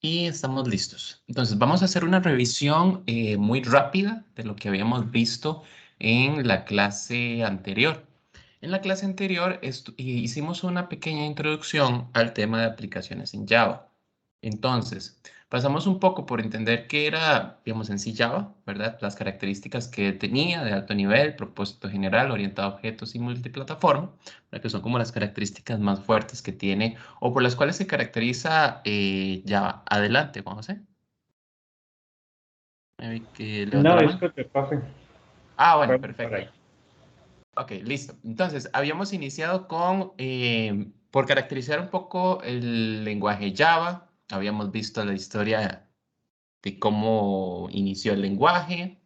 Y estamos listos. Entonces, vamos a hacer una revisión muy rápida de lo que habíamos visto en la clase anterior. En la clase anterior hicimos una pequeña introducción al tema de aplicaciones en Java. Entonces, pasamos un poco por entender qué era, digamos, en sí Java, ¿verdad? Las características que tenía de alto nivel, propósito general, orientado a objetos y multiplataforma, ¿verdad? Que son como las características más fuertes que tiene o por las cuales se caracteriza Java. Adelante, Juan José. Me vi que levantó No, la es mano. que te pase. Ah, bueno, Vamos por perfecto. ahí. Ok, listo. Entonces, habíamos iniciado con, por caracterizar un poco el lenguaje Java. Habíamos visto la historia de cómo inició el lenguaje,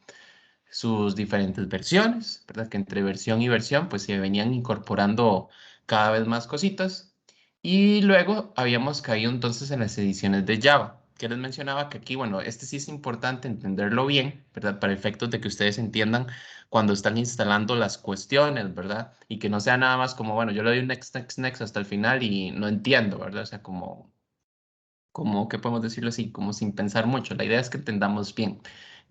sus diferentes versiones, ¿verdad? Que entre versión y versión, pues se venían incorporando cada vez más cositas. Y luego habíamos caído entonces en las ediciones de Java, que les mencionaba que aquí, bueno, este sí es importante entenderlo bien, ¿verdad? Para efectos de que ustedes entiendan cuando están instalando las cuestiones, ¿verdad? Y que no sea nada más como, bueno, yo le doy un next, next, next hasta el final y no entiendo, ¿verdad? O sea, como, ¿qué podemos decirlo así? Como sin pensar mucho. La idea es que entendamos bien.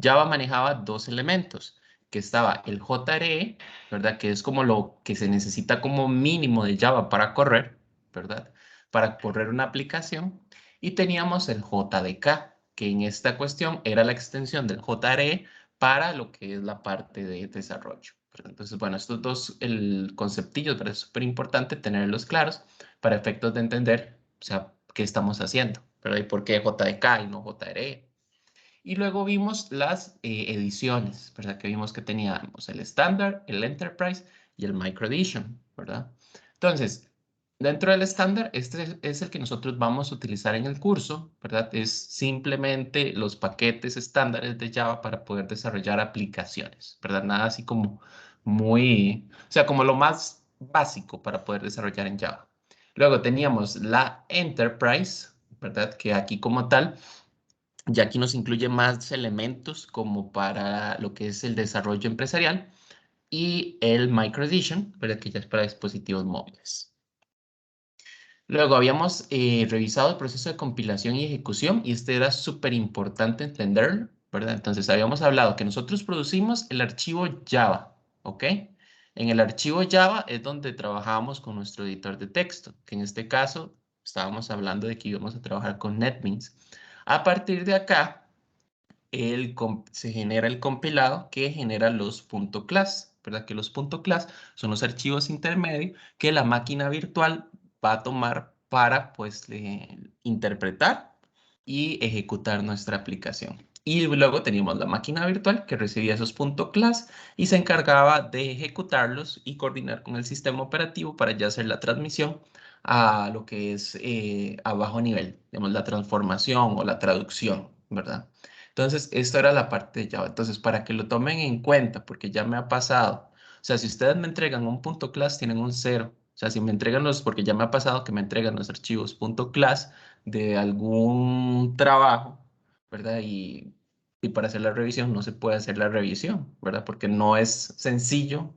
Java manejaba dos elementos, que estaba el JRE, ¿verdad? Que es como lo que se necesita como mínimo de Java para correr, ¿verdad? Para correr una aplicación. Y teníamos el JDK, que en esta cuestión era la extensión del JRE para lo que es la parte de desarrollo, ¿verdad? Entonces, bueno, estos dos conceptillos, ¿verdad? Es súper importante tenerlos claros para efectos de entender, o sea, qué estamos haciendo, ¿verdad? ¿Y por qué JDK y no JRE? Y luego vimos las ediciones, ¿verdad? Que vimos que teníamos el estándar, el enterprise y el micro edition, ¿verdad? Entonces, dentro del estándar, este es el que nosotros vamos a utilizar en el curso, ¿verdad? Es simplemente los paquetes estándares de Java para poder desarrollar aplicaciones, ¿verdad? Nada así como muy, o sea, como lo más básico para poder desarrollar en Java. Luego teníamos la enterprise, ¿verdad? Que aquí como tal ya aquí nos incluye más elementos como para lo que es el desarrollo empresarial y el Micro Edition, ¿verdad? Que ya es para dispositivos móviles. Luego habíamos revisado el proceso de compilación y ejecución y este era súper importante entenderlo, ¿verdad? Entonces habíamos hablado que nosotros producimos el archivo Java, ¿ok? En el archivo Java es donde trabajábamos con nuestro editor de texto, que en este caso estábamos hablando de que íbamos a trabajar con NetBeans. A partir de acá, se genera el compilado que genera los .class, ¿verdad? Que los .class son los archivos intermedios que la máquina virtual va a tomar para, pues, interpretar y ejecutar nuestra aplicación. Y luego teníamos la máquina virtual que recibía esos .class y se encargaba de ejecutarlos y coordinar con el sistema operativo para ya hacer la transmisión a lo que es a bajo nivel, digamos, la transformación o la traducción, ¿verdad? Entonces, esto era la parte de Java. Entonces, para que lo tomen en cuenta, porque ya me ha pasado. O sea, si ustedes me entregan un .class, tienen un cero. O sea, si me entregan porque ya me ha pasado que me entregan los archivos .class de algún trabajo, ¿verdad? Y para hacer la revisión no se puede hacer la revisión, ¿verdad? Porque no es sencillo,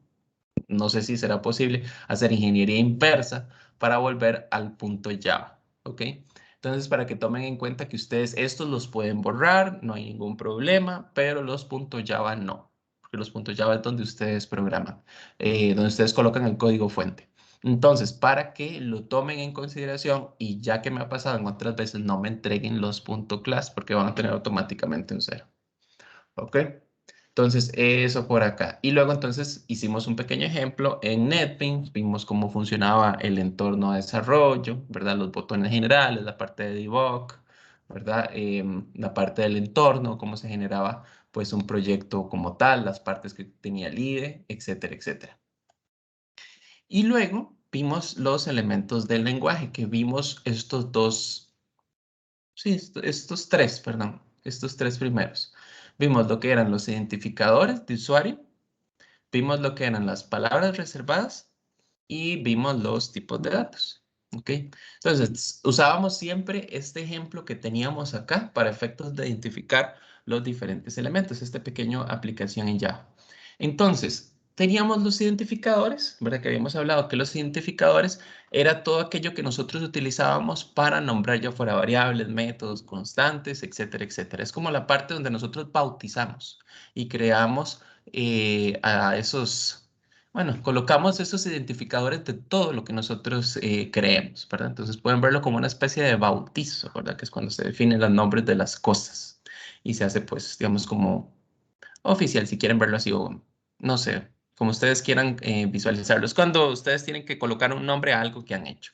no sé si será posible, hacer ingeniería inversa para volver al punto Java, ¿ok? Entonces, para que tomen en cuenta que ustedes estos los pueden borrar, no hay ningún problema, pero los puntos Java no, porque los puntos Java es donde ustedes programan, donde ustedes colocan el código fuente. Entonces, para que lo tomen en consideración y ya que me ha pasado en otras veces, no me entreguen los .class porque van a tener automáticamente un cero, ¿ok? Entonces, eso por acá. Y luego entonces hicimos un pequeño ejemplo en NetBeans, vimos cómo funcionaba el entorno de desarrollo, ¿verdad? Los botones generales, la parte de debug, ¿verdad? La parte del entorno, cómo se generaba pues un proyecto como tal, las partes que tenía el IDE, etcétera, etcétera. Y luego vimos los elementos del lenguaje, que vimos estos dos, sí, estos tres, perdón, estos tres primeros. Vimos lo que eran los identificadores de usuario, vimos lo que eran las palabras reservadas y vimos los tipos de datos. ¿Ok? Entonces, usábamos siempre este ejemplo que teníamos acá para efectos de identificar los diferentes elementos, esta pequeña aplicación en Java. Entonces, teníamos los identificadores, ¿verdad? Que habíamos hablado que los identificadores era todo aquello que nosotros utilizábamos para nombrar ya fuera variables, métodos, constantes, etcétera, etcétera. Es como la parte donde nosotros bautizamos y creamos a esos, bueno, colocamos esos identificadores de todo lo que nosotros creemos, ¿verdad? Entonces pueden verlo como una especie de bautizo, ¿verdad? Que es cuando se definen los nombres de las cosas y se hace, pues, digamos, como oficial, si quieren verlo así, o no sé, como ustedes quieran visualizarlo. Es cuando ustedes tienen que colocar un nombre a algo que han hecho.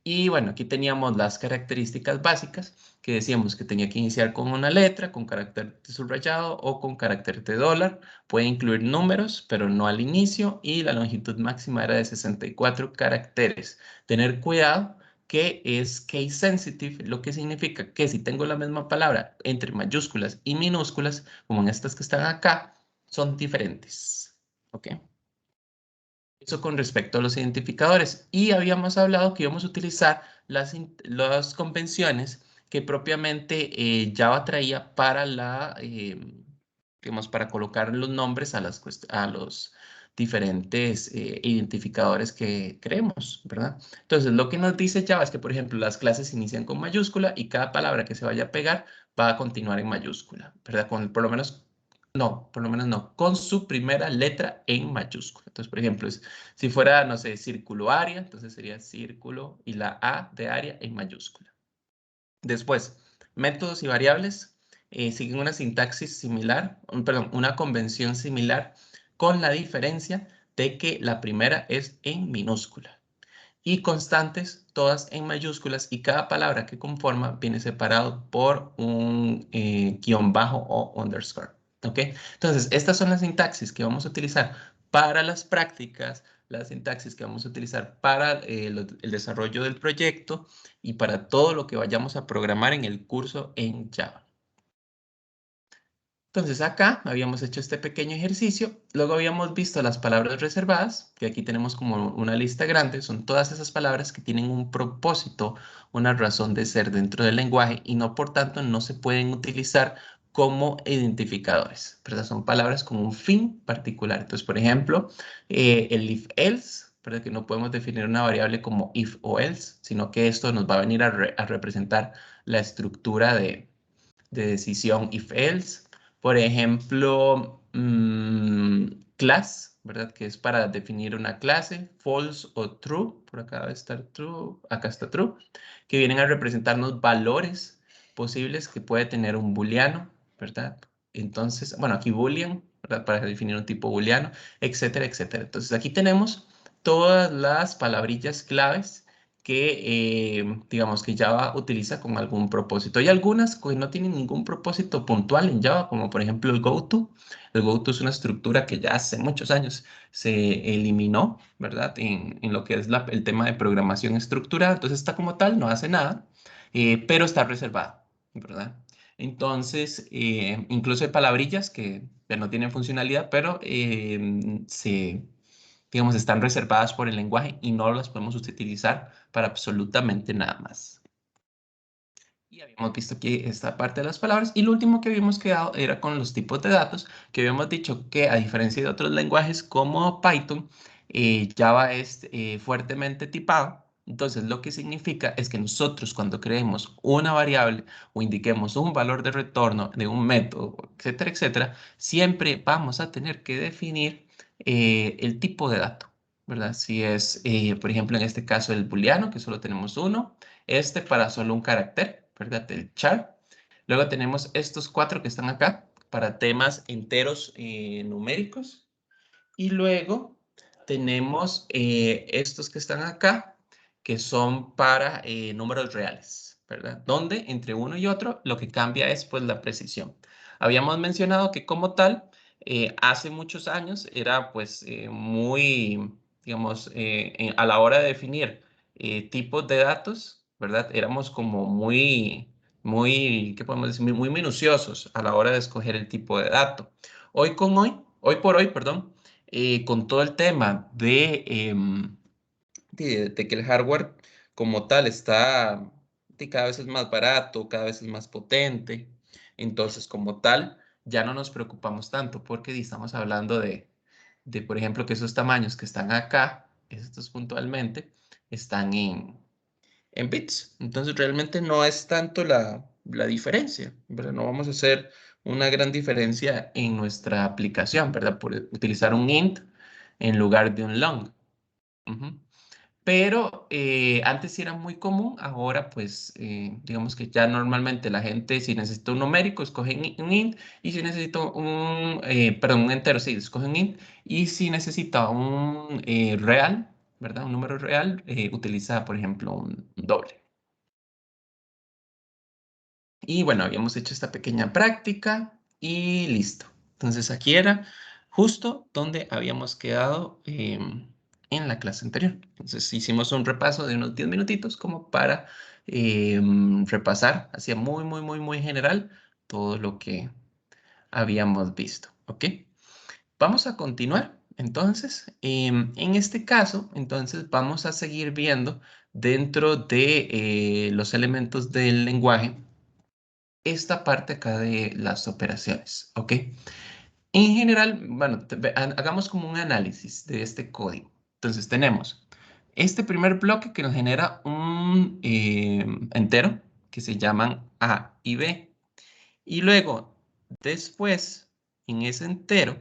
Y bueno, aquí teníamos las características básicas que decíamos que tenía que iniciar con una letra, con carácter de subrayado o con carácter de dólar. Puede incluir números, pero no al inicio. Y la longitud máxima era de 64 caracteres. Tener cuidado que es case sensitive, lo que significa que si tengo la misma palabra entre mayúsculas y minúsculas, como en estas que están acá, son diferentes. ¿Ok? Eso con respecto a los identificadores. Y habíamos hablado que íbamos a utilizar las convenciones que propiamente Java traía para digamos, para colocar los nombres a a los diferentes identificadores que creemos, ¿verdad? Entonces, lo que nos dice Java es que, por ejemplo, las clases inician con mayúscula y cada palabra que se vaya a pegar va a continuar en mayúscula, ¿verdad? Por lo menos no, por lo menos no, con su primera letra en mayúscula. Entonces, por ejemplo, si fuera, no sé, círculo área, entonces sería círculo y la A de área en mayúscula. Después, métodos y variables siguen una sintaxis similar, perdón, una convención similar, con la diferencia de que la primera es en minúscula. Y constantes, todas en mayúsculas, y cada palabra que conforma viene separado por un guión bajo o underscore. ¿Ok? Entonces, estas son las sintaxis que vamos a utilizar para las prácticas, las sintaxis que vamos a utilizar para el desarrollo del proyecto y para todo lo que vayamos a programar en el curso en Java. Entonces acá habíamos hecho este pequeño ejercicio, luego habíamos visto las palabras reservadas, que aquí tenemos como una lista grande, son todas esas palabras que tienen un propósito, una razón de ser dentro del lenguaje y no por tanto no se pueden utilizar como identificadores, ¿verdad? Son palabras con un fin particular. Entonces, por ejemplo, el if else, ¿verdad? Que no podemos definir una variable como if o else, sino que esto nos va a venir a representar la estructura de decisión if else. Por ejemplo, class, ¿verdad? Que es para definir una clase, false o true, por acá debe estar true, acá está true, que vienen a representarnos valores posibles que puede tener un booleano, ¿verdad? Entonces, bueno, aquí boolean, ¿verdad? Para definir un tipo booleano, etcétera, etcétera. Entonces, aquí tenemos todas las palabrillas claves que digamos que Java utiliza con algún propósito. Hay algunas que no tienen ningún propósito puntual en Java, como por ejemplo el goto. El goto es una estructura que ya hace muchos años se eliminó, ¿verdad? En lo que es el tema de programación estructurada. Entonces está como tal, no hace nada, pero está reservado, ¿verdad? Entonces, incluso hay palabrillas que ya no tienen funcionalidad, pero digamos, están reservadas por el lenguaje y no las podemos utilizar para absolutamente nada más. Y habíamos visto aquí esta parte de las palabras. Y lo último que habíamos quedado era con los tipos de datos, que habíamos dicho que a diferencia de otros lenguajes como Python, Java es fuertemente tipado. Entonces, lo que significa es que nosotros cuando creemos una variable o indiquemos un valor de retorno de un método, etcétera, etcétera, siempre vamos a tener que definir el tipo de dato, ¿verdad? Si es, por ejemplo, en este caso el booleano, que solo tenemos uno, este para solo un carácter, ¿verdad? El char. Luego tenemos estos cuatro que están acá para temas enteros numéricos. Y luego tenemos estos que están acá, que son para números reales, ¿verdad? Donde entre uno y otro lo que cambia es pues la precisión. Habíamos mencionado que como tal, hace muchos años era pues muy, digamos, a la hora de definir tipos de datos, ¿verdad? Éramos como ¿qué podemos decir? Muy minuciosos a la hora de escoger el tipo de dato. Hoy por hoy, perdón, con todo el tema de que el hardware como tal está cada vez es más barato, cada vez es más potente. Entonces, como tal, ya no nos preocupamos tanto porque estamos hablando por ejemplo, que esos tamaños que están acá, estos puntualmente, están en bits. Entonces realmente no es tanto la diferencia, ¿verdad? No vamos a hacer una gran diferencia en nuestra aplicación, ¿verdad? Por utilizar un int en lugar de un long. Ujú. Pero antes sí era muy común, ahora pues digamos que ya normalmente la gente si necesita un numérico escoge un int y si necesita perdón, un entero, sí, escoge un int y si necesita un real, ¿verdad? Un número real, utiliza por ejemplo un doble. Y bueno, habíamos hecho esta pequeña práctica y listo. Entonces aquí era justo donde habíamos quedado en la clase anterior. Entonces hicimos un repaso de unos 10 minutitos como para repasar hacia muy general todo lo que habíamos visto. ¿Ok? Vamos a continuar. Entonces, en este caso, entonces vamos a seguir viendo dentro de los elementos del lenguaje esta parte acá de las operaciones, ¿ok? En general, bueno, hagamos como un análisis de este código. Entonces tenemos este primer bloque que nos genera un entero que se llaman A y B. Y luego, después, en ese entero,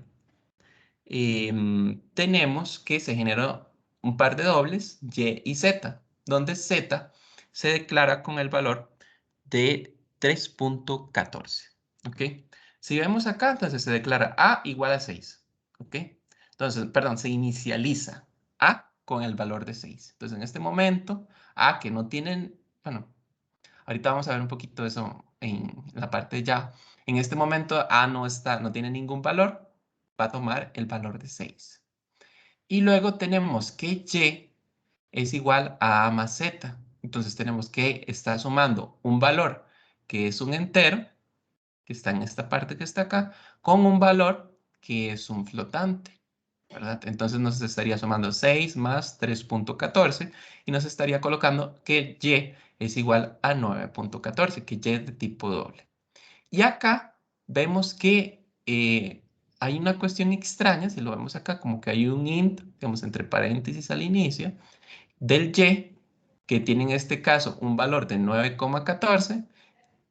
tenemos que se generó un par de dobles, Y y Z, donde Z se declara con el valor de 3.14. ¿Ok? Si vemos acá, entonces se declara A igual a 6. ¿Ok? Entonces, perdón, se inicializa A con el valor de 6. Entonces, en este momento, A que no tienen, bueno, ahorita vamos a ver un poquito eso en la parte de ya. En este momento A no tiene ningún valor, va a tomar el valor de 6. Y luego tenemos que Y es igual a A más Z. Entonces tenemos que estar sumando un valor que es un entero, que está en esta parte que está acá, con un valor que es un flotante, ¿verdad? Entonces nos estaría sumando 6 más 3.14 y nos estaría colocando que Y es igual a 9.14, que Y es de tipo doble. Y acá vemos que hay una cuestión extraña, si lo vemos acá, como que hay un int, digamos, entre paréntesis al inicio, del Y, que tiene en este caso un valor de 9,14,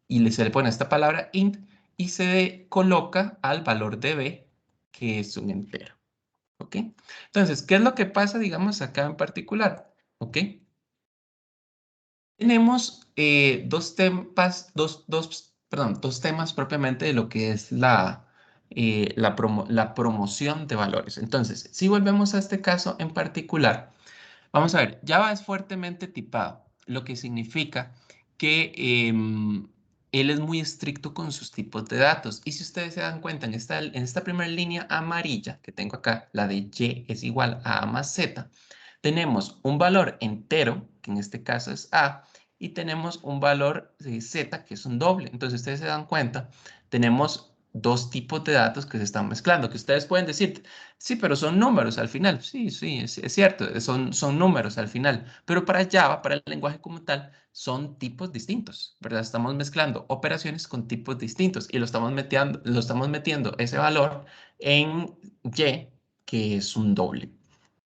y se le pone esta palabra int, y se coloca al valor de B, que es un entero. ¿Ok? Entonces, ¿qué es lo que pasa, digamos, acá en particular? ¿Ok? Tenemos dos temas propiamente de lo que es la promoción de valores. Entonces, si volvemos a este caso en particular, vamos a ver, Java es fuertemente tipado, lo que significa que él es muy estricto con sus tipos de datos. Y si ustedes se dan cuenta, en esta primera línea amarilla que tengo acá, la de Y es igual a más Z, tenemos un valor entero, que en este caso es A, y tenemos un valor de Z, que es un doble. Entonces, ustedes se dan cuenta, tenemos dos tipos de datos que se están mezclando, que ustedes pueden decir, sí, pero son números al final. Sí, sí, es cierto, son números al final. Pero para Java, para el lenguaje como tal, son tipos distintos, ¿verdad? Estamos mezclando operaciones con tipos distintos y lo estamos metiendo ese valor en Y, que es un doble.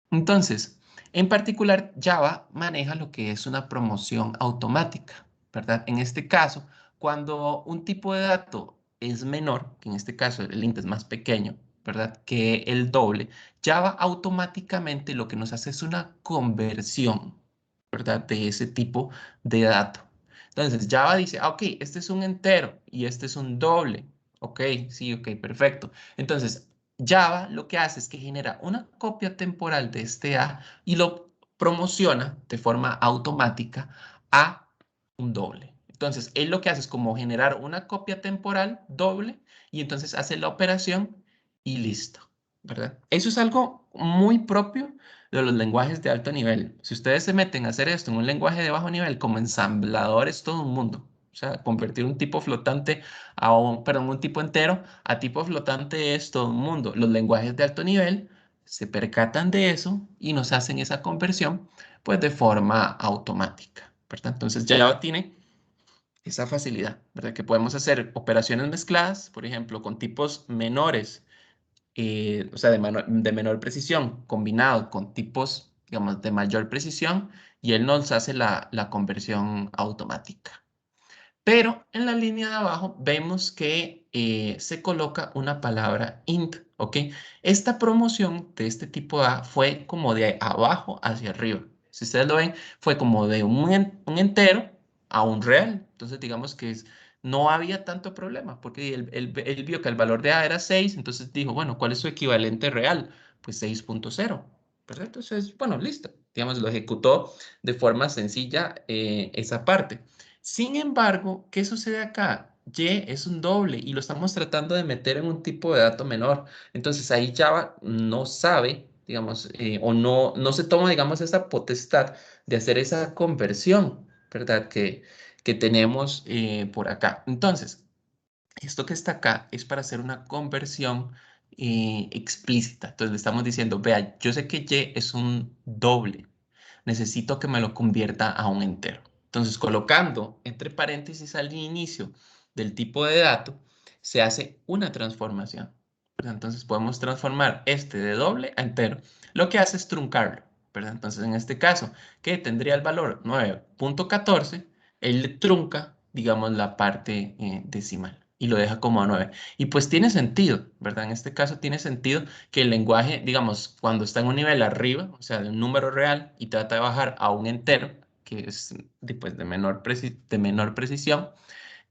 Entonces, en particular, Java maneja lo que es una promoción automática, ¿verdad? En este caso, cuando un tipo de dato es menor, que en este caso el int es más pequeño, ¿verdad? Que el doble, Java automáticamente lo que nos hace es una conversión, ¿verdad? De ese tipo de dato. Entonces, Java dice, ok, este es un entero y este es un doble. Ok, sí, ok, perfecto. Entonces, Java lo que hace es que genera una copia temporal de este A y lo promociona de forma automática a un doble. Entonces, él lo que hace es como generar una copia temporal doble y entonces hace la operación y listo, ¿verdad? Eso es algo muy propio de los lenguajes de alto nivel. Si ustedes se meten a hacer esto en un lenguaje de bajo nivel como ensamblador es todo un mundo. O sea, convertir un tipo flotante perdón, un tipo entero a tipo flotante es todo un mundo. Los lenguajes de alto nivel se percatan de eso y nos hacen esa conversión pues de forma automática, ¿verdad? Entonces ya tiene esa facilidad, ¿verdad? Que podemos hacer operaciones mezcladas, por ejemplo, con tipos menores o sea, de menor precisión, combinado con tipos, digamos, de mayor precisión, y él nos hace la conversión automática. Pero en la línea de abajo vemos que se coloca una palabra int, ¿ok? Esta promoción de este tipo A fue como de abajo hacia arriba. Si ustedes lo ven, fue como de un entero a un real. Entonces, digamos que no había tanto problema, porque él vio que el valor de A era 6, entonces dijo, bueno, ¿cuál es su equivalente real? Pues 6.0. ¿Perfecto? Entonces, bueno, listo. Digamos, lo ejecutó de forma sencilla esa parte. Sin embargo, ¿qué sucede acá? Y es un doble y lo estamos tratando de meter en un tipo de dato menor. Entonces ahí Java no sabe, digamos, o no se toma, digamos, esa potestad de hacer esa conversión, ¿verdad? Que tenemos por acá. Entonces, esto que está acá es para hacer una conversión explícita. Entonces le estamos diciendo, vea, yo sé que Y es un doble, necesito que me lo convierta a un entero. Entonces, colocando entre paréntesis al inicio del tipo de dato, se hace una transformación. ¿Verdad? Entonces, podemos transformar este de doble a entero. Lo que hace es truncarlo. ¿Verdad? Entonces, en este caso, que tendría el valor 9.14, él le trunca, digamos, la parte decimal y lo deja como a 9. Y pues tiene sentido, ¿verdad? En este caso tiene sentido que el lenguaje, digamos, cuando está en un nivel arriba, o sea, de un número real, y trata de bajar a un entero, que es pues, de menor precisión,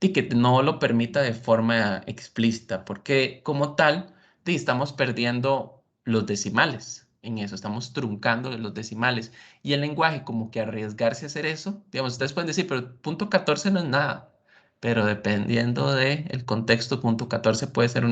y que no lo permita de forma explícita, porque como tal, estamos perdiendo los decimales en eso, estamos truncando los decimales. Y el lenguaje, como que arriesgarse a hacer eso, digamos, ustedes pueden decir, pero punto 14 no es nada, pero dependiendo del contexto, punto 14 puede ser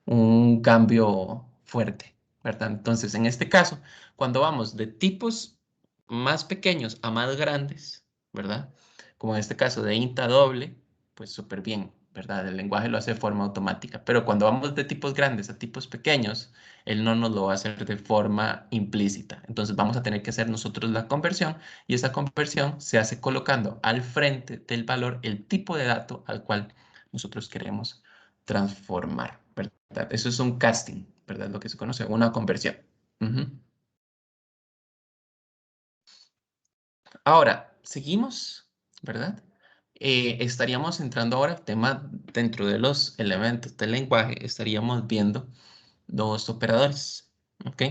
un cambio fuerte, ¿verdad? Entonces, en este caso, cuando vamos de tipos más pequeños a más grandes, ¿verdad? Como en este caso de int a doble, pues súper bien, ¿verdad? El lenguaje lo hace de forma automática, pero cuando vamos de tipos grandes a tipos pequeños, él no nos lo va a hacer de forma implícita. Entonces vamos a tener que hacer nosotros la conversión y esa conversión se hace colocando al frente del valor el tipo de dato al cual nosotros queremos transformar, ¿verdad? Eso es un casting, ¿verdad? Lo que se conoce, una conversión. Ujú. Ahora, seguimos, ¿verdad? Estaríamos entrando ahora al tema dentro de los elementos del lenguaje, estaríamos viendo los operadores, ¿ok?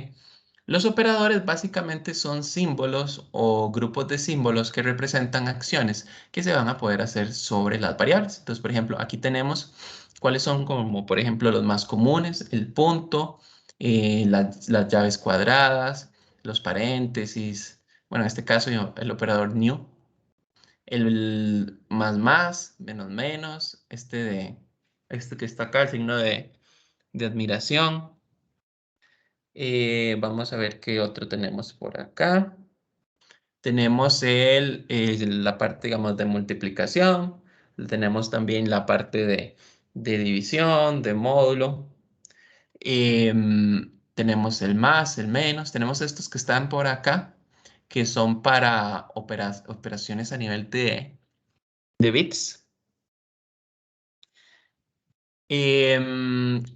Los operadores básicamente son símbolos o grupos de símbolos que representan acciones que se van a poder hacer sobre las variables. Entonces, por ejemplo, aquí tenemos cuáles son como, por ejemplo, los más comunes, el punto, las llaves cuadradas, los paréntesis, bueno, en este caso el operador new, el más, menos, menos, este que está acá, el signo de admiración. Vamos a ver qué otro tenemos por acá. Tenemos la parte, digamos, de multiplicación. Tenemos también la parte de división, de módulo. Tenemos el más, el menos. Tenemos estos que están por acá, que son para operaciones a nivel de bits.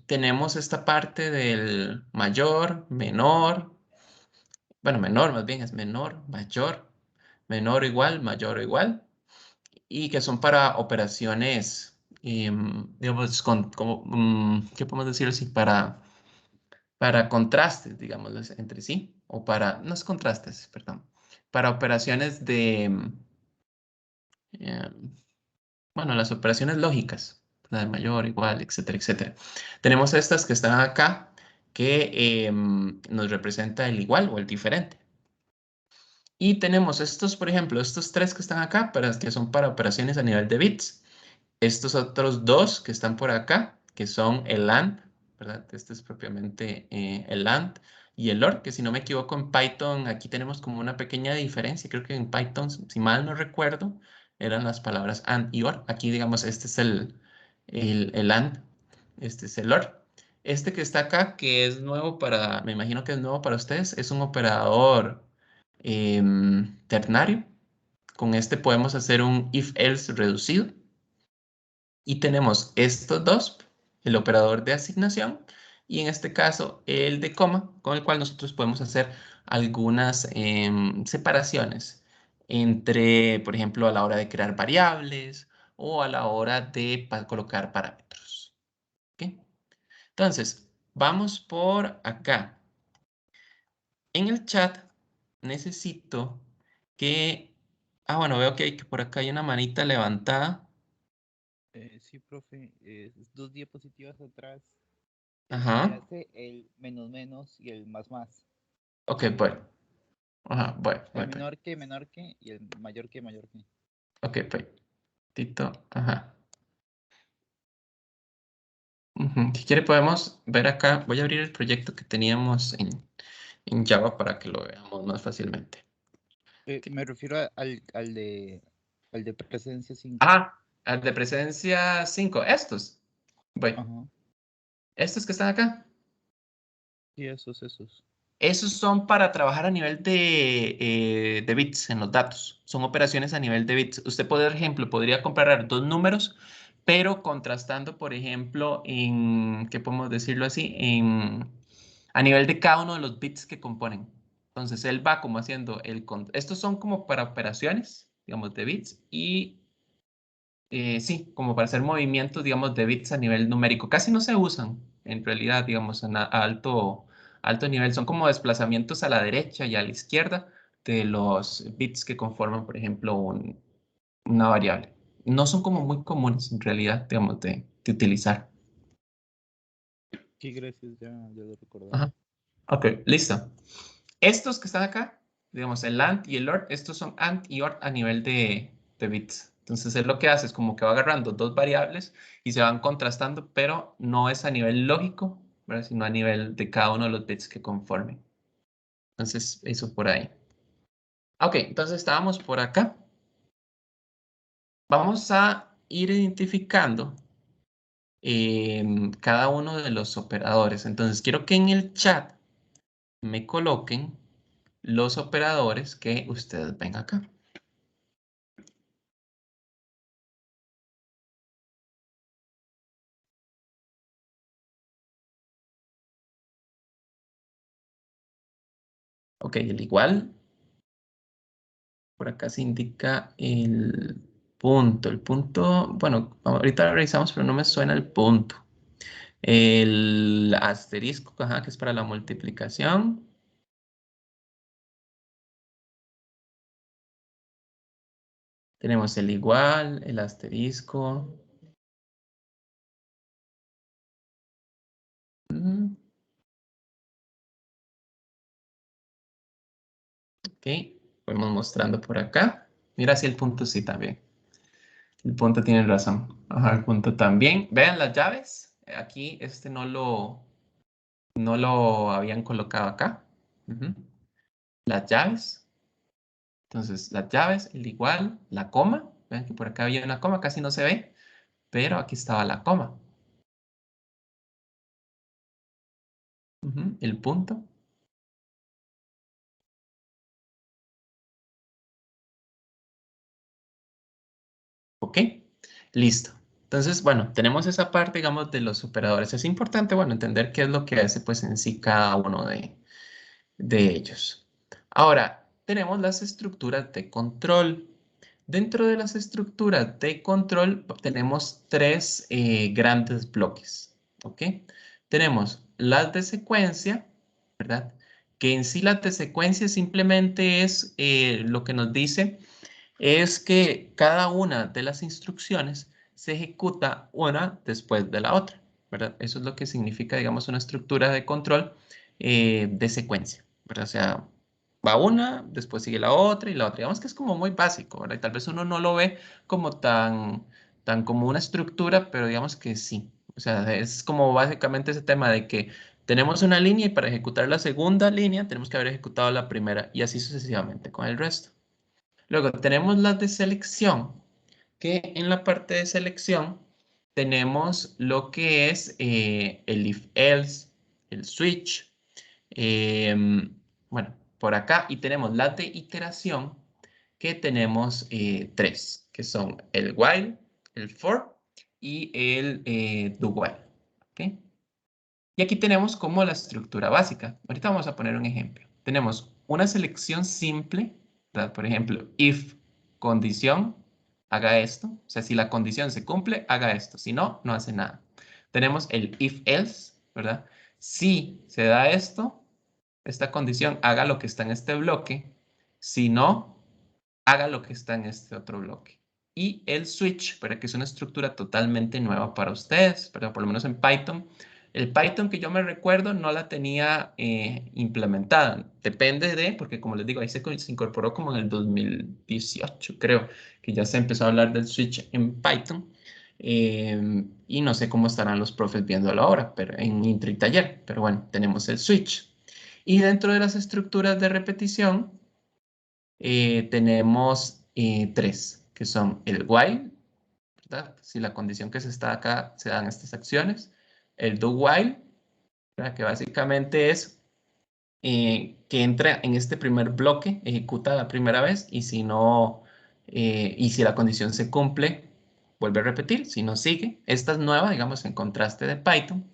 Tenemos esta parte del mayor, menor. Bueno, menor más bien es menor, menor o igual, mayor o igual, y que son para operaciones, digamos, ¿qué podemos decir así? Para contrastes, digamos, entre sí, o para, no es contrastes, perdón, para operaciones em, bueno, las operaciones lógicas, la de mayor, igual, etcétera, etcétera. Tenemos estas que están acá, que nos representa el igual o el diferente. Y tenemos estos, por ejemplo, estos tres que están acá, que son para operaciones a nivel de bits. Estos otros dos que están por acá, que son el AND, ¿verdad? Este es propiamente el AND y el OR, que si no me equivoco en Python, aquí tenemos como una pequeña diferencia. Creo que en Python, si mal no recuerdo, eran las palabras AND y OR. Aquí, digamos, este es el AND, este es el OR. Este que está acá, que es nuevo me imagino que es nuevo para ustedes, es un operador ternario. Con este podemos hacer un if-else reducido. Y tenemos estos dos, el operador de asignación y en este caso el de coma, con el cual nosotros podemos hacer algunas separaciones entre, por ejemplo, a la hora de crear variables o a la hora de colocar parámetros. ¿Ok? Entonces, vamos por acá. En el chat necesito que... Ah, bueno, veo que por acá hay una manita levantada. Sí, profe, dos diapositivas atrás es donde Ajá. hace el menos menos y el más más. Ok, bueno. Ajá, bueno, El bueno. menor que y el mayor que mayor que. Ok, pues. Tito, ajá. Ujú. Si quiere podemos ver acá. Voy a abrir el proyecto que teníamos en Java para que lo veamos más fácilmente. Ok. Me refiero al de presencia 5. Ah, al de presencia 5. Estos. Bueno, Ajá, estos que están acá. sí, esos. Esos son para trabajar a nivel de bits en los datos. Son operaciones a nivel de bits. Usted, por ejemplo, podría comparar dos números, pero contrastando, por ejemplo, en, ¿qué podemos decirlo así? A nivel de cada uno de los bits que componen. Entonces, él va como haciendo estos son como para operaciones, digamos, de bits y sí, como para hacer movimientos, digamos, de bits a nivel numérico. Casi no se usan, en realidad, digamos, a alto nivel. Son como desplazamientos a la derecha y a la izquierda de los bits que conforman, por ejemplo, una variable. No son como muy comunes, en realidad, digamos, de utilizar. Sí, gracias, ya lo recordaba. Ajá. Ok, listo. Estos que están acá, digamos, el AND y el OR, estos son AND y OR a nivel de bits. Entonces, él lo que hace es como que va agarrando dos variables y se van contrastando, pero no es a nivel lógico, ¿verdad? Sino a nivel de cada uno de los bits que conformen. Entonces, eso por ahí. Ok, entonces estábamos por acá. Vamos a ir identificando cada uno de los operadores. Entonces, quiero que en el chat me coloquen los operadores que ustedes ven acá. Ok, el igual. Por acá se indica el punto. El punto, bueno, ahorita lo revisamos, pero no me suena el punto. El asterisco, ajá, que es para la multiplicación. Tenemos el igual, el asterisco. Mm, ok, fuimos mostrando por acá. Mira, si el punto sí también. El punto tiene razón. Ajá, el punto también. Vean las llaves. Aquí este no lo habían colocado acá. Ujú. Las llaves. Entonces, las llaves, el igual, la coma. Vean que por acá había una coma, casi no se ve, pero aquí estaba la coma. Ujú, el punto. Ok, listo. Entonces, bueno, tenemos esa parte, digamos, de los operadores. Es importante, bueno, entender qué es lo que hace, pues, en sí cada uno de ellos. Ahora, tenemos las estructuras de control. Dentro de las estructuras de control tenemos tres grandes bloques, ¿ok? Tenemos las de secuencia, ¿verdad? Que en sí las de secuencia simplemente es lo que nos dice es que cada una de las instrucciones se ejecuta una después de la otra, ¿verdad? Eso es lo que significa, digamos, una estructura de control de secuencia, ¿verdad? O sea, va una, después sigue la otra y la otra. Digamos que es como muy básico, ¿verdad? Y tal vez uno no lo ve como tan como una estructura, pero digamos que sí. O sea, es como básicamente ese tema de que tenemos una línea y para ejecutar la segunda línea tenemos que haber ejecutado la primera y así sucesivamente con el resto. Luego tenemos las de selección, que en la parte de selección tenemos lo que es el if-else, el switch, bueno, por acá, y tenemos las de iteración, que tenemos tres, que son el while, el for y el do while. ¿Ok? Y aquí tenemos como la estructura básica. Ahorita vamos a poner un ejemplo. Tenemos una selección simple, ¿verdad? Por ejemplo, if condición, haga esto. O sea, si la condición se cumple, haga esto. Si no, no hace nada. Tenemos el if else, ¿verdad? Si se da esto, esta condición, haga lo que está en este bloque. Si no, haga lo que está en este otro bloque. Y el switch, para que es una estructura totalmente nueva para ustedes, pero por lo menos en Python. El Python que yo me recuerdo no la tenía implementada. Depende de, porque como les digo, ahí se incorporó como en el 2018, creo, que ya se empezó a hablar del switch en Python. Y no sé cómo estarán los profes viéndolo ahora, pero en Intri Taller. Pero bueno, tenemos el switch. Y dentro de las estructuras de repetición, tenemos tres, que son el while, ¿verdad? Si la condición que se está acá se dan estas acciones. El do while, ¿verdad? Que básicamente es que entra en este primer bloque, ejecuta la primera vez y si no, y si la condición se cumple, vuelve a repetir, si no sigue. Esta es nueva, digamos, en contraste de Python.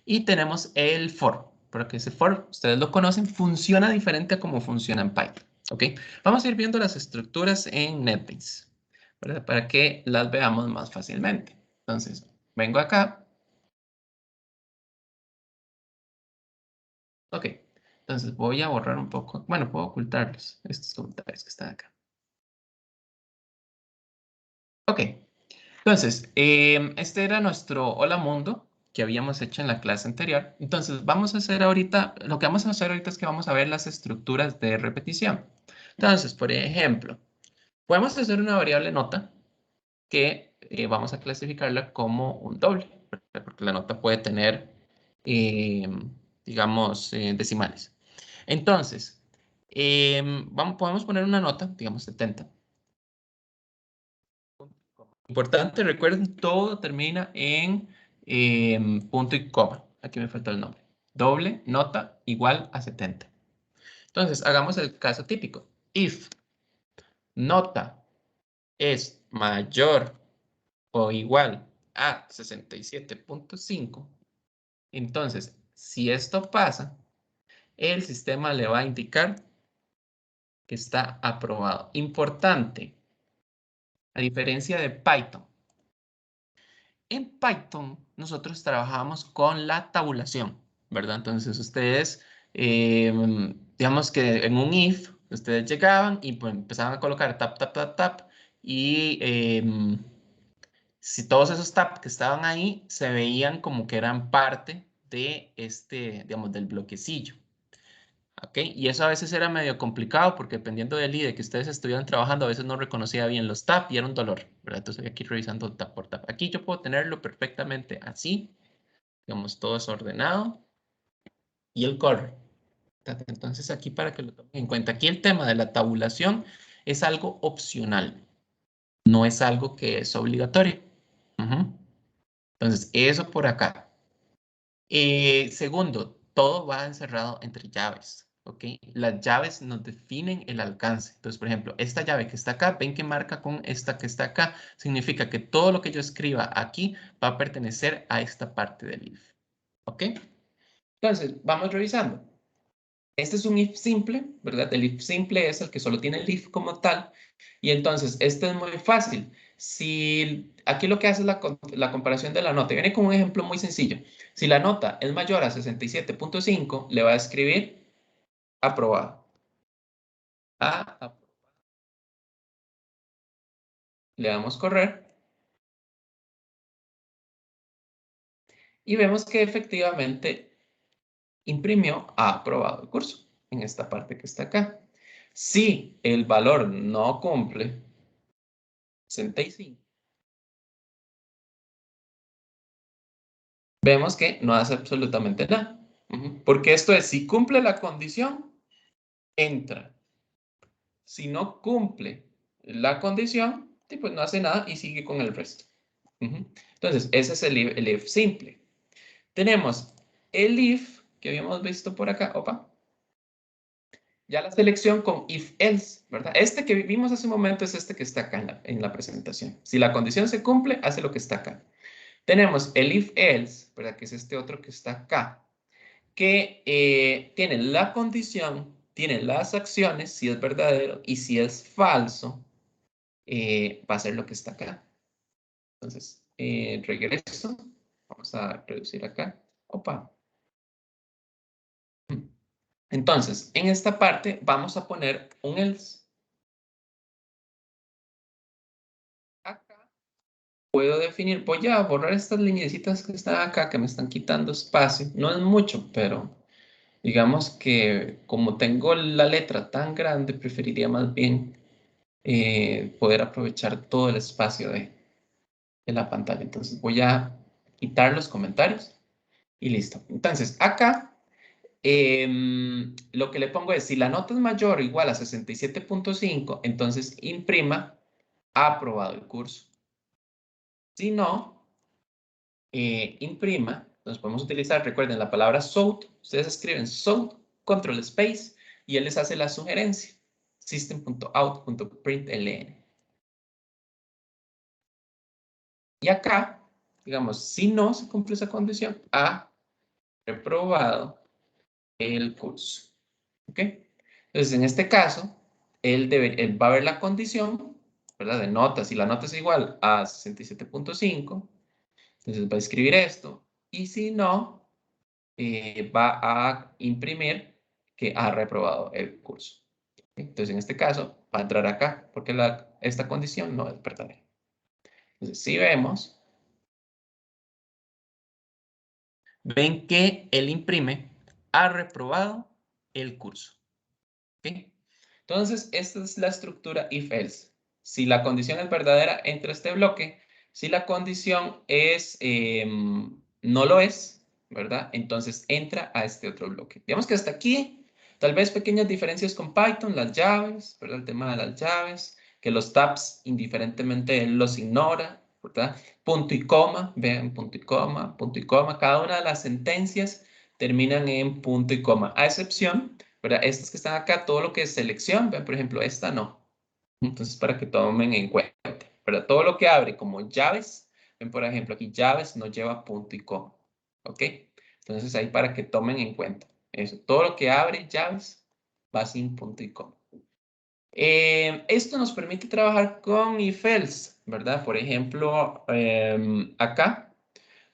Y tenemos el for, porque ese for, ustedes lo conocen, funciona diferente a como funciona en Python. ¿Ok? Vamos a ir viendo las estructuras en NetBeans, ¿verdad? Para que las veamos más fácilmente. Entonces, vengo acá. Ok, entonces voy a borrar un poco. Bueno, puedo ocultarlos, estos comentarios que están acá. Ok, entonces, este era nuestro Hola Mundo que habíamos hecho en la clase anterior. Entonces, vamos a hacer ahorita, lo que vamos a hacer ahorita es que vamos a ver las estructuras de repetición. Entonces, por ejemplo, podemos hacer una variable nota que vamos a clasificarla como un doble, ¿verdad? Porque la nota puede tener, eh, digamos, decimales. Entonces, podemos poner una nota, digamos 70. Importante, recuerden, todo termina en punto y coma. Aquí me faltó el nombre. Doble nota igual a 70. Entonces, hagamos el caso típico. If nota es mayor o igual a 67.5, entonces, si esto pasa, el sistema le va a indicar que está aprobado. Importante, a diferencia de Python. En Python nosotros trabajamos con la tabulación, ¿verdad? Entonces ustedes, digamos que en un if, ustedes llegaban y pues, empezaban a colocar tap, tap, tap, tap, y si todos esos tab que estaban ahí se veían como que eran parte de este, digamos, del bloquecillo. ¿Ok? Y eso a veces era medio complicado porque dependiendo del IDE que ustedes estuvieran trabajando, a veces no reconocía bien los tab y era un dolor, ¿verdad? Entonces aquí revisando tab por tab. Aquí yo puedo tenerlo perfectamente así, digamos, todo es ordenado y él corre. Entonces aquí para que lo tomen en cuenta, aquí el tema de la tabulación es algo opcional, no es algo que es obligatorio. Ujú. Entonces, eso por acá. Segundo, todo va encerrado entre llaves, ¿ok? Las llaves nos definen el alcance. Entonces, por ejemplo, esta llave que está acá, ven que marca con esta que está acá, significa que todo lo que yo escriba aquí va a pertenecer a esta parte del if, ¿ok? Entonces, vamos revisando. Este es un if simple, ¿verdad? El if simple es el que solo tiene el if como tal. Y entonces, este es muy fácil. Si aquí lo que hace es la comparación de la nota. Viene con un ejemplo muy sencillo. Si la nota es mayor a 67.5, le va a escribir aprobado. Aprobado. Le damos correr y vemos que efectivamente imprimió aprobado el curso en esta parte que está acá. Si el valor no cumple 65, vemos que no hace absolutamente nada. Porque esto es, si cumple la condición, entra. Si no cumple la condición, pues no hace nada y sigue con el resto. Entonces, ese es el if simple. Tenemos el if que habíamos visto por acá. Opa. Ya la selección con if else, ¿verdad? Este que vimos hace un momento es este que está acá en la presentación. Si la condición se cumple, hace lo que está acá. Tenemos el if else, ¿verdad? Que es este otro que está acá. que tiene la condición, tiene las acciones, si es verdadero, y si es falso, va a ser lo que está acá. Entonces, regreso. Vamos a reducir acá. Opa. Entonces, en esta parte vamos a poner un else. Acá puedo definir, voy a borrar estas lineecitas que están acá, que me están quitando espacio. No es mucho, pero digamos que como tengo la letra tan grande, preferiría más bien poder aprovechar todo el espacio de la pantalla. Entonces voy a quitar los comentarios y listo. Entonces acá lo que le pongo es, si la nota es mayor o igual a 67.5, entonces imprima ha aprobado el curso. Si no, imprima, entonces podemos utilizar, recuerden la palabra SOUT, ustedes escriben SOUT, control space, y él les hace la sugerencia, system.out.println. Y acá, digamos, si no se cumple esa condición, ha reprobado el curso. ¿Ok? Entonces, en este caso, él va a ver la condición, ¿verdad? De nota, si la nota es igual a 67.5, entonces va a escribir esto. Y si no, va a imprimir que ha reprobado el curso. Entonces, en este caso, va a entrar acá, porque esta condición no es verdadera. Entonces, si vemos, ven que él imprime, ha reprobado el curso. ¿Ok? Entonces, esta es la estructura if-else. Si la condición es verdadera, entra este bloque. Si la condición es, no lo es, ¿verdad? Entonces entra a este otro bloque. Digamos que hasta aquí, tal vez pequeñas diferencias con Python, las llaves, ¿verdad? El tema de las llaves, que los tabs, indiferentemente, él los ignora, ¿verdad? Punto y coma, vean, punto y coma, punto y coma. Cada una de las sentencias terminan en punto y coma, a excepción, ¿verdad? Estas que están acá, todo lo que es selección, ven, por ejemplo, esta no. Entonces, para que tomen en cuenta, ¿verdad? Todo lo que abre como llaves, ven, por ejemplo, aquí llaves no lleva punto y coma, ¿ok? Entonces, ahí para que tomen en cuenta eso. Todo lo que abre llaves va sin punto y coma. Esto nos permite trabajar con if-else, ¿verdad? Por ejemplo, acá,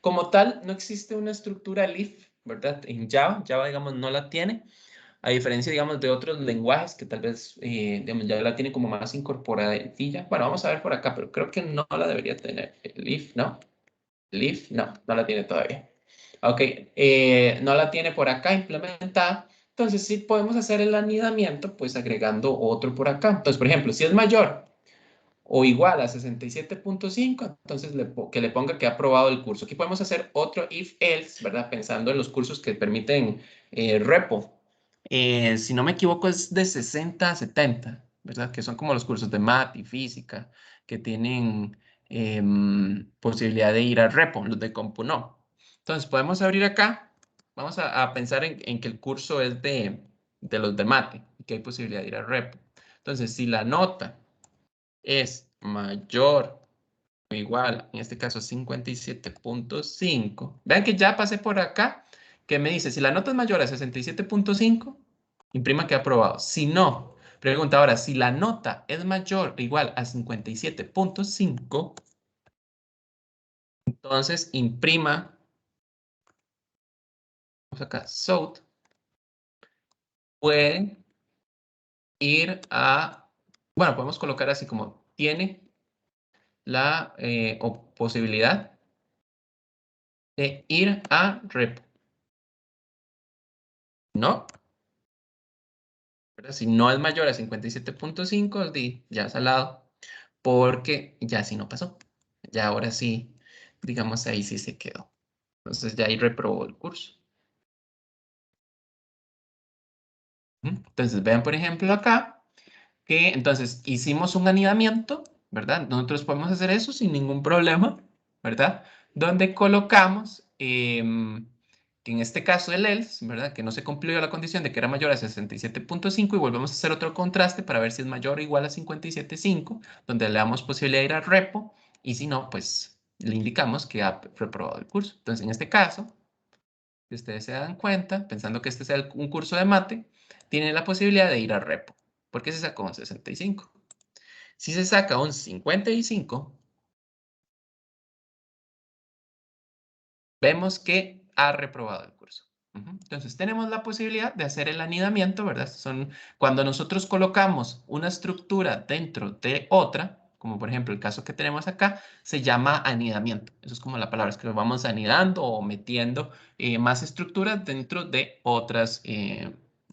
como tal, no existe una estructura if, ¿verdad? En Java, Java, digamos, no la tiene. A diferencia, digamos, de otros lenguajes que tal vez, digamos, ya la tiene como más incorporadilla. Bueno, vamos a ver por acá, pero creo que no la debería tener. El if, ¿no? El if, no la tiene todavía. Ok, no la tiene por acá implementada. Entonces, sí podemos hacer el anidamiento, pues agregando otro por acá. Entonces, por ejemplo, si es mayor o igual a 67.5, entonces que le ponga que ha aprobado el curso. Aquí podemos hacer otro if-else, ¿verdad? Pensando en los cursos que permiten repo. Si no me equivoco, es de 60 a 70, ¿verdad? Que son como los cursos de math y física, que tienen posibilidad de ir al repo, los de compu no. Entonces, podemos abrir acá. Vamos a pensar en que el curso es de los de mate, y que hay posibilidad de ir al repo. Entonces, si la nota es mayor o igual, en este caso 57.5. Vean que ya pasé por acá, que me dice, si la nota es mayor a 67.5, imprima que ha aprobado. Si no, pregunta ahora, si la nota es mayor o igual a 57.5, entonces imprima, vamos acá, SOUT, puede ir a, bueno, podemos colocar así como tiene la posibilidad de ir a repo. ¿No? ¿Verdad? Si no es mayor a 57.5, ya salado, porque ya sí no pasó. Ya ahora sí, digamos, ahí sí se quedó. Entonces ya ahí reprobó el curso. Entonces vean, por ejemplo, acá, que entonces hicimos un anidamiento, ¿verdad? Nosotros podemos hacer eso sin ningún problema, ¿verdad? Donde colocamos, que en este caso el else, ¿verdad? Que no se cumplió la condición de que era mayor a 67.5 y volvemos a hacer otro contraste para ver si es mayor o igual a 57.5, donde le damos posibilidad de ir al repo y si no, pues le indicamos que ha reprobado el curso. Entonces, en este caso, si ustedes se dan cuenta, pensando que este es un curso de mate, tienen la posibilidad de ir a repo, porque se sacó un 65. Si se saca un 55, vemos que ha reprobado el curso. Entonces, tenemos la posibilidad de hacer el anidamiento, ¿verdad? Cuando nosotros colocamos una estructura dentro de otra, como por ejemplo el caso que tenemos acá, se llama anidamiento. Eso es como la palabra, es que vamos anidando o metiendo más estructuras dentro de otras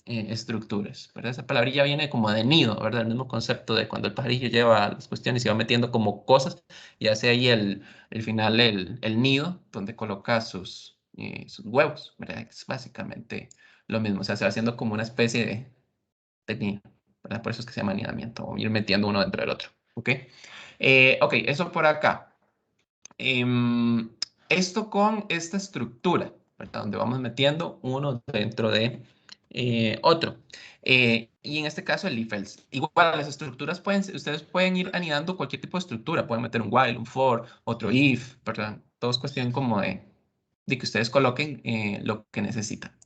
estructuras, ¿verdad? Esa palabrilla viene como de nido, ¿verdad? El mismo concepto de cuando el pajarillo lleva las cuestiones y va metiendo como cosas y hace ahí el final, el nido, donde coloca sus huevos, ¿verdad? Es básicamente lo mismo, o sea, se va haciendo como una especie de nido, ¿verdad? Por eso es que se llama anidamiento, o ir metiendo uno dentro del otro, ¿ok? Ok, eso por acá. Esto con esta estructura, ¿verdad? Donde vamos metiendo uno dentro de otro. Y en este caso el if else. Igual las estructuras ustedes pueden ir anidando cualquier tipo de estructura. Pueden meter un while, un for, otro if, ¿verdad? Todo es cuestión como de que ustedes coloquen lo que necesitan.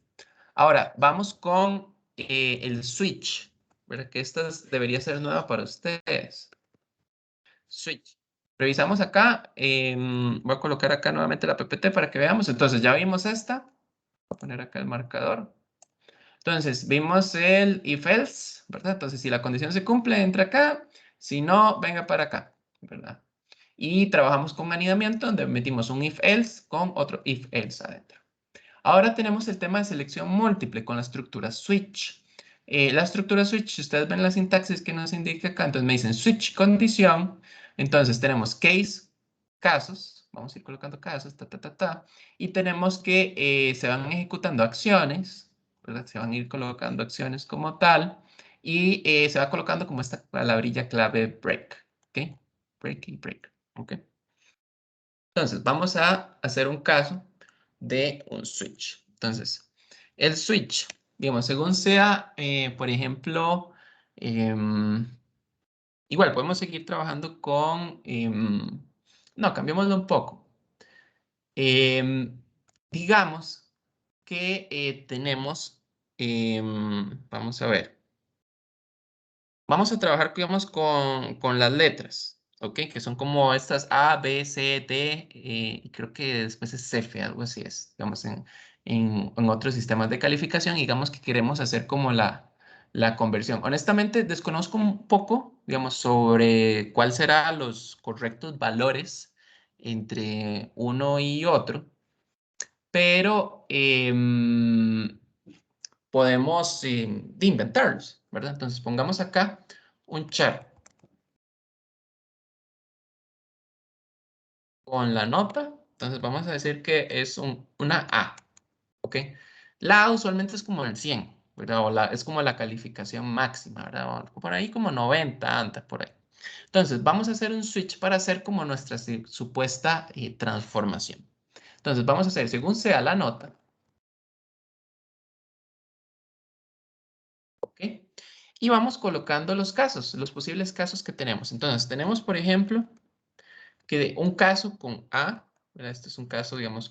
Ahora, vamos con el switch, ¿verdad? Que esta debería ser nueva para ustedes. Switch. Revisamos acá. Voy a colocar acá nuevamente la PPT para que veamos. Entonces, ya vimos esta. Voy a poner acá el marcador. Entonces, vimos el if else, ¿verdad? Entonces, si la condición se cumple, entra acá. Si no, venga para acá, ¿verdad? Y trabajamos con anidamiento, donde metimos un if else con otro if else adentro. Ahora tenemos el tema de selección múltiple con la estructura switch. La estructura switch, si ustedes ven la sintaxis que nos indica acá, entonces me dicen switch condición. Entonces tenemos case, casos, vamos a ir colocando casos, y tenemos que se van ejecutando acciones, ¿verdad? Se van a ir colocando acciones como tal, y se va colocando como esta palabrilla clave break, ¿ok? Break y break, ¿ok? Entonces, vamos a hacer un caso de un switch. Entonces, el switch, digamos, según sea, por ejemplo, em, igual podemos seguir trabajando con, no, cambiémoslo un poco. Em, digamos que tenemos, vamos a ver. Vamos a trabajar, digamos, con las letras, ¿ok? Que son como estas A, B, C, D, y creo que después es F, algo así es, digamos, en otros sistemas de calificación, digamos que queremos hacer como la conversión. Honestamente, desconozco un poco, digamos, sobre cuál serán los correctos valores entre uno y otro, pero podemos de inventarlos, ¿verdad? Entonces, pongamos acá un char con la nota. Entonces vamos a decir que es una A, ¿ok? La A usualmente es como el 100, ¿verdad? Es como la calificación máxima, ¿verdad? O por ahí como 90, antes por ahí. Entonces vamos a hacer un switch para hacer como nuestra supuesta transformación. Entonces vamos a hacer, según sea la nota, ¿ok? Y vamos colocando los casos, los posibles casos que tenemos. Entonces tenemos, por ejemplo, que un caso con A, ¿verdad? Este es un caso, digamos,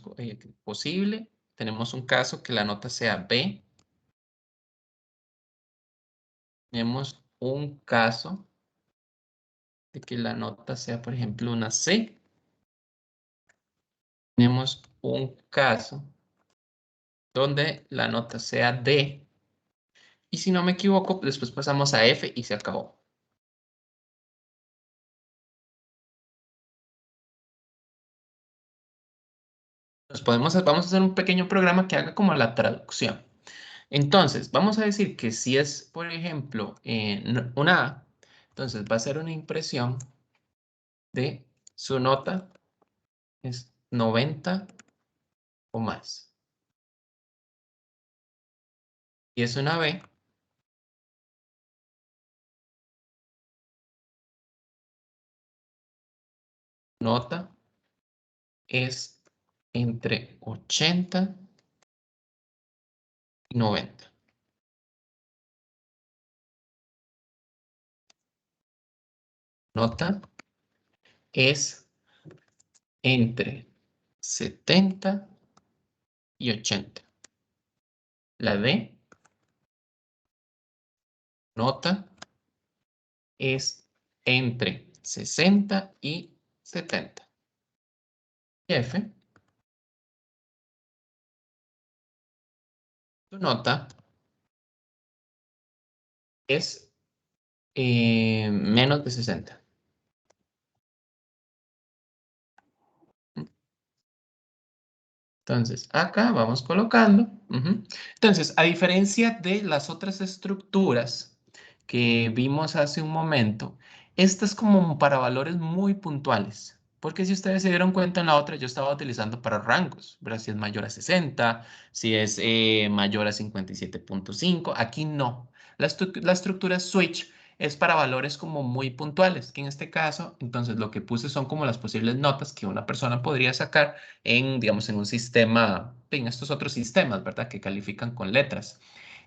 posible. Tenemos un caso que la nota sea B. Tenemos un caso de que la nota sea, por ejemplo, una C. Tenemos un caso donde la nota sea D. Y si no me equivoco, después pasamos a F y se acabó. Vamos a hacer un pequeño programa que haga como la traducción. Entonces, vamos a decir que si es, por ejemplo, una A, entonces va a ser una impresión de su nota es 90 o más. Y es una B, nota es entre 80 y 90. Nota es entre 70 y 80. la D, nota, es entre 60 y 70. Y F, tu nota es menos de 60. Entonces, acá vamos colocando. Entonces, a diferencia de las otras estructuras que vimos hace un momento, esta es como para valores muy puntuales. Porque si ustedes se dieron cuenta en la otra, yo estaba utilizando para rangos, ¿verdad? Si es mayor a 60, si es mayor a 57.5, aquí no. La estructura switch es para valores como muy puntuales, que en este caso, entonces lo que puse son como las posibles notas que una persona podría sacar en, digamos, en un sistema, en estos otros sistemas, ¿verdad? Que califican con letras.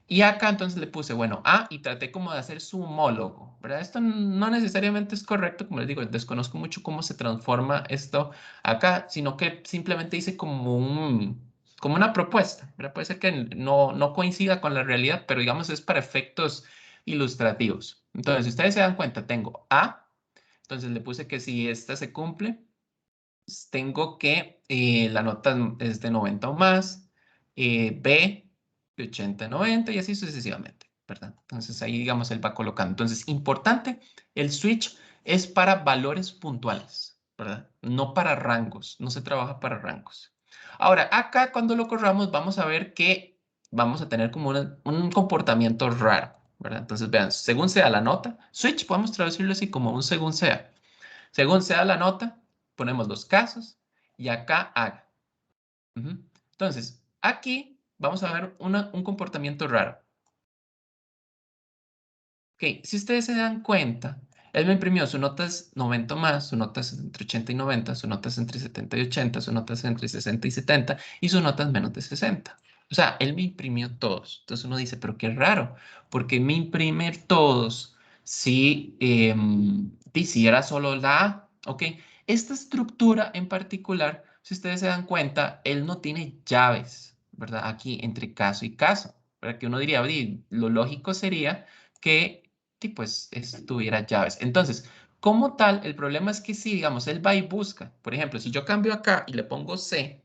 Y acá entonces le puse, bueno, A y traté como de hacer su homólogo, ¿verdad? Esto no necesariamente es correcto, como les digo, desconozco mucho cómo se transforma esto acá, sino que simplemente hice como una propuesta, ¿verdad? Puede ser que no coincida con la realidad, pero digamos es para efectos ilustrativos. Entonces, si ustedes se dan cuenta, tengo A, entonces le puse que si esta se cumple, tengo que la nota es de 90 o más, B de 80 a 90 y así sucesivamente, ¿verdad? Entonces ahí, digamos, él va colocando. Entonces, importante, el switch es para valores puntuales, ¿verdad? No para rangos, no se trabaja para rangos. Ahora, acá cuando lo corramos, vamos a ver que vamos a tener como un comportamiento raro, ¿verdad? Entonces, vean, según sea la nota, switch podemos traducirlo así como un según sea. Según sea la nota, ponemos los casos y acá haga. Entonces, aquí vamos a ver un comportamiento raro. Ok, si ustedes se dan cuenta, él me imprimió su nota es 90 más, su nota es entre 80 y 90, su nota es entre 70 y 80, su nota es entre 60 y 70 y su nota es menos de 60. O sea, él me imprimió todos. Entonces uno dice, pero qué raro, porque me imprime todos si hiciera solo la A. Ok, esta estructura en particular, si ustedes se dan cuenta, él no tiene llaves, ¿verdad? Aquí entre caso y caso. ¿Verdad? Que uno diría, "Oye, lo lógico sería que pues tuviera llaves. Entonces, como tal, el problema es que si, digamos, él va y busca, por ejemplo, si yo cambio acá y le pongo C,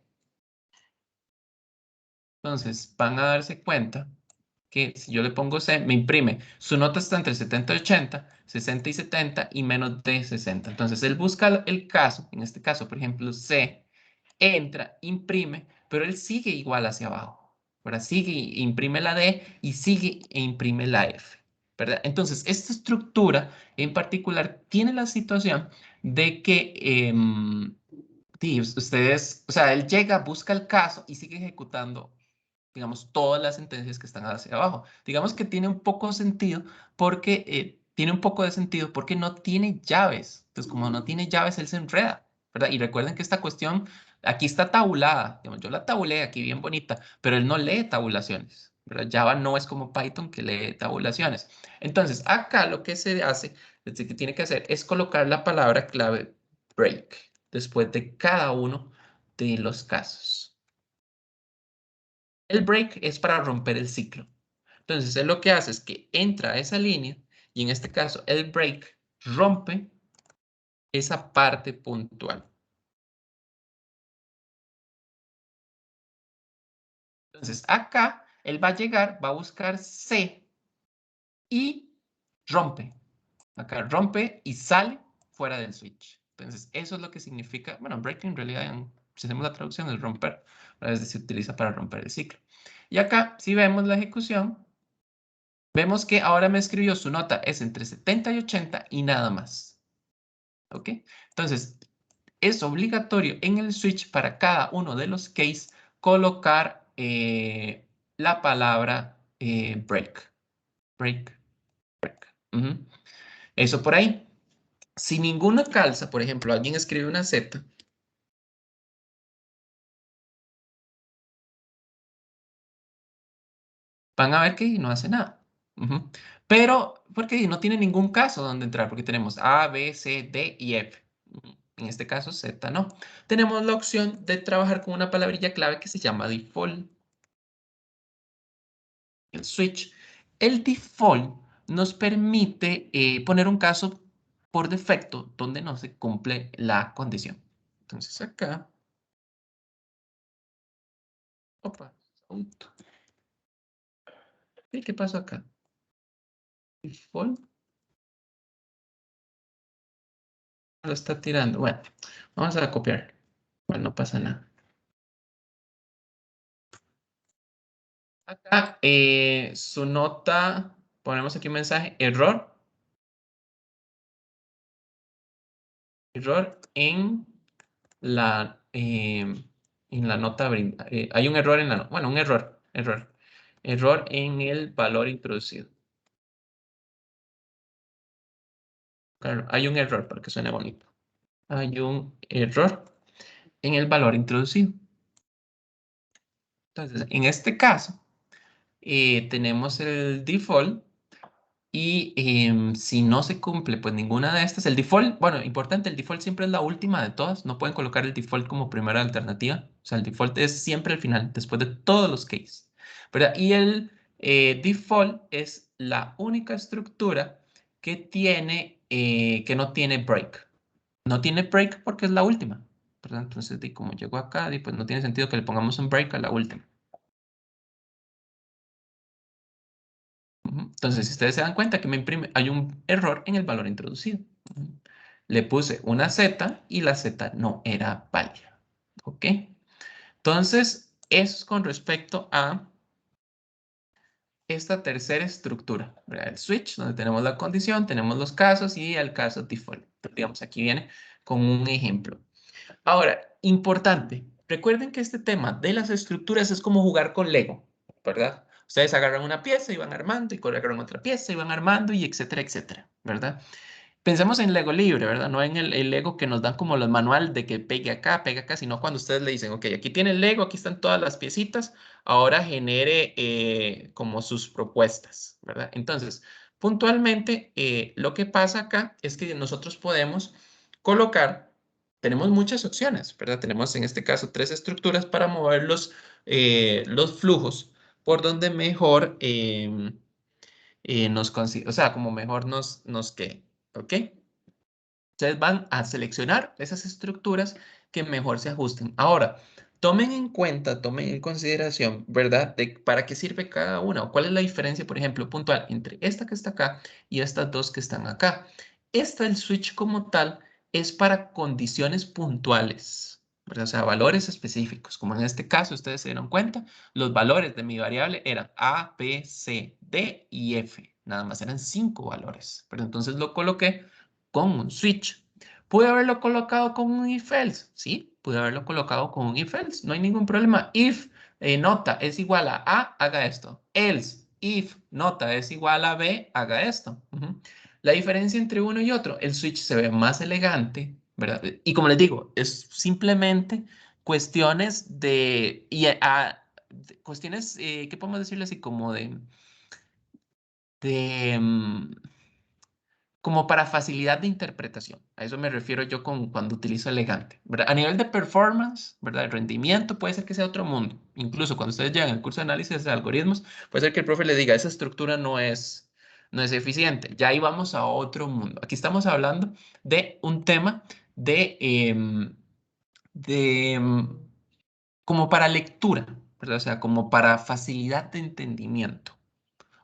entonces van a darse cuenta que si yo le pongo C, me imprime. Su nota está entre 70 y 80, 60 y 70 y menos de 60. Entonces, él busca el caso, en este caso, por ejemplo, C, entra, imprime, pero él sigue igual hacia abajo. Ahora sigue, imprime la D y sigue e imprime la F. ¿Verdad? Entonces, esta estructura en particular tiene la situación de que ustedes, o sea, él llega, busca el caso y sigue ejecutando, digamos, todas las sentencias que están hacia abajo. Digamos que tiene un poco sentido porque tiene un poco de sentido porque no tiene llaves. Entonces, como no tiene llaves, él se enreda, ¿verdad? Y recuerden que esta cuestión aquí está tabulada. Digamos, yo la tabulé aquí bien bonita, pero él no lee tabulaciones, ¿verdad? Java no es como Python que lee tabulaciones. Entonces, acá lo que se hace, lo que tiene que hacer es colocar la palabra clave break después de cada uno de los casos. El break es para romper el ciclo. Entonces, él lo que hace es que entra a esa línea y en este caso el break rompe esa parte puntual. Entonces, acá él va a llegar, va a buscar C y rompe. Acá rompe y sale fuera del switch. Entonces, eso es lo que significa, bueno, break en realidad, si hacemos la traducción, es romper. A veces se utiliza para romper el ciclo. Y acá, si vemos la ejecución, vemos que ahora me escribió su nota es entre 70 y 80 y nada más. ¿Ok? Entonces, es obligatorio en el switch para cada uno de los case colocar la palabra break. Break, break. Eso por ahí. Si ninguna calza, por ejemplo, alguien escribe una Z, van a ver que no hace nada. Pero, porque no tiene ningún caso donde entrar, porque tenemos A, B, C, D y F. En este caso, Z no. Tenemos la opción de trabajar con una palabrilla clave que se llama default. el switch, el default nos permite poner un caso por defecto donde no se cumple la condición. Entonces acá, opa, auto. ¿Y qué pasó acá? Default lo está tirando. Bueno, vamos a copiar. Bueno, no pasa nada. Acá su nota, ponemos aquí un mensaje, error. Error en la nota. Hay un error en la nota. Bueno, un error. Error en el valor introducido. Claro, hay un error para que suene bonito. Hay un error en el valor introducido. Entonces, en este caso, tenemos el default. Y si no se cumple, pues ninguna de estas, el default, bueno, importante, el default siempre es la última de todas, no pueden colocar el default como primera alternativa, o sea, el default es siempre el final, después de todos los cases, ¿verdad? Y el default es la única estructura que tiene, que no tiene break. No tiene break porque es la última, ¿verdad? Entonces, como llegó acá, pues no tiene sentido que le pongamos un break a la última. Entonces, si ustedes se dan cuenta que me imprime, hay un error en el valor introducido. Le puse una Z y la Z no era válida. ¿Ok? Entonces, eso es con respecto a esta tercera estructura, ¿verdad? El switch, donde tenemos la condición, tenemos los casos y el caso default. Digamos, aquí viene con un ejemplo. Ahora, importante, recuerden que este tema de las estructuras es como jugar con Lego, ¿verdad? Ustedes agarran una pieza y van armando, y agarran otra pieza y van armando, y etcétera, etcétera, ¿verdad? Pensemos en Lego libre, ¿verdad? No en el Lego que nos dan como los manual de que pegue acá, sino cuando ustedes le dicen, ok, aquí tiene el Lego, aquí están todas las piecitas, ahora genere como sus propuestas, ¿verdad? Entonces, puntualmente, lo que pasa acá es que nosotros podemos colocar, tenemos muchas opciones, ¿verdad? Tenemos en este caso 3 estructuras para mover los flujos por donde mejor o sea, como mejor nos quede, ¿ok? Ustedes van a seleccionar esas estructuras que mejor se ajusten. Ahora, tomen en cuenta, tomen en consideración, ¿verdad? ¿Para qué sirve cada una? ¿O cuál es la diferencia, por ejemplo, puntual entre esta que está acá y estas dos que están acá? El switch como tal, es para condiciones puntuales, ¿verdad? O sea, valores específicos. Como en este caso, ustedes se dieron cuenta, los valores de mi variable eran A, B, C, D y F. Nada más eran 5 valores. Pero entonces lo coloqué con un switch. ¿Pude haberlo colocado con un if-else? Sí, pude haberlo colocado con un if-else. No hay ningún problema. If nota es igual a A, haga esto. Else, if nota es igual a B, haga esto. La diferencia entre uno y otro, el switch se ve más elegante, ¿verdad? Y como les digo, es simplemente cuestiones cuestiones, ¿qué podemos decirle así? Como de, como para facilidad de interpretación. A eso me refiero yo cuando utilizo elegante, ¿verdad? A nivel de performance, ¿verdad? El rendimiento puede ser que sea otro mundo. Incluso cuando ustedes llegan al curso de análisis de algoritmos, puede ser que el profe le diga, esa estructura no es eficiente. Ya ahí vamos a otro mundo. Aquí estamos hablando de un tema de como para lectura, ¿verdad? O sea, como para facilidad de entendimiento.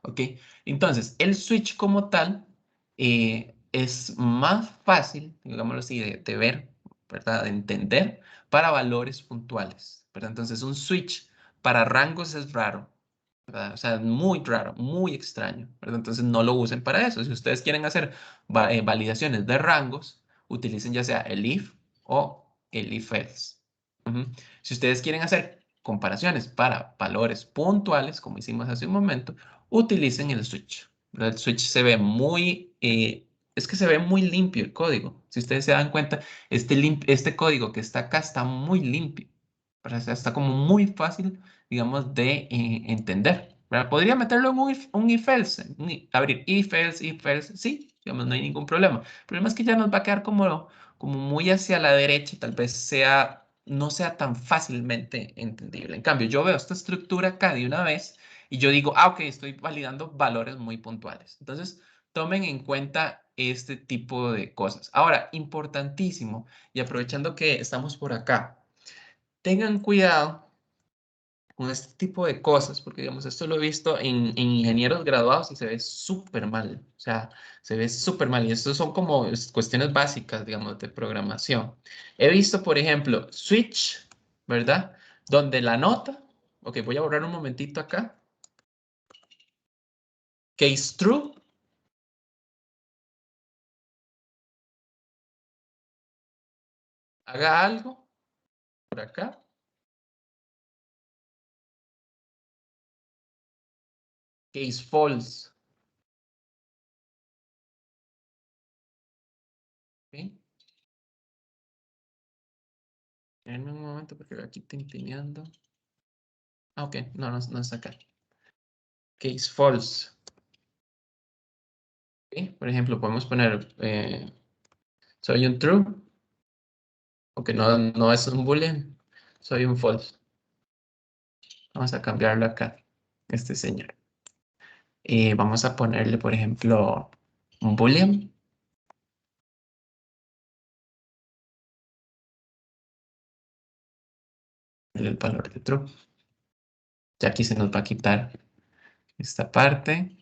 ¿Ok? Entonces, el switch como tal es más fácil, digámoslo así, de ver, ¿verdad? De entender para valores puntuales, ¿verdad? Entonces, un switch para rangos es raro, ¿verdad? O sea, muy raro, muy extraño, ¿verdad? Entonces, no lo usen para eso. Si ustedes quieren hacer validaciones de rangos, utilicen ya sea el if o el if-else. Ujú. Si ustedes quieren hacer comparaciones para valores puntuales, como hicimos hace un momento, utilicen el switch, ¿verdad? El switch es que se ve muy limpio el código. Si ustedes se dan cuenta, este código que está acá está muy limpio, ¿verdad? O sea, está como muy fácil, digamos, de entender, ¿verdad? Podría meterlo en un if-else, abrir if-else, sí, digamos, no hay ningún problema. El problema es que ya nos va a quedar como muy hacia la derecha, tal vez no sea tan fácilmente entendible. En cambio, yo veo esta estructura acá de una vez Y yo digo, ah, ok, estoy validando valores muy puntuales. Entonces, tomen en cuenta este tipo de cosas. Ahora, importantísimo, y aprovechando que estamos por acá, tengan cuidado con este tipo de cosas, porque digamos, esto lo he visto en ingenieros graduados y se ve súper mal, o sea, se ve súper mal y estos son como cuestiones básicas, digamos, de programación. He visto, por ejemplo, switch, ¿verdad? Donde la nota, ok, voy a borrar un momentito acá, case true, haga algo por acá, case false, ¿ok? En un momento porque aquí tintineando. Ah, ok, no, no, no está acá. Case false. ¿Ok? Por ejemplo, podemos poner soy un true, aunque no, no es un boolean, soy un false. Vamos a cambiarlo acá, este señor. Y vamos a ponerle, por ejemplo, un boolean, el valor de true. Ya aquí se nos va a quitar esta parte.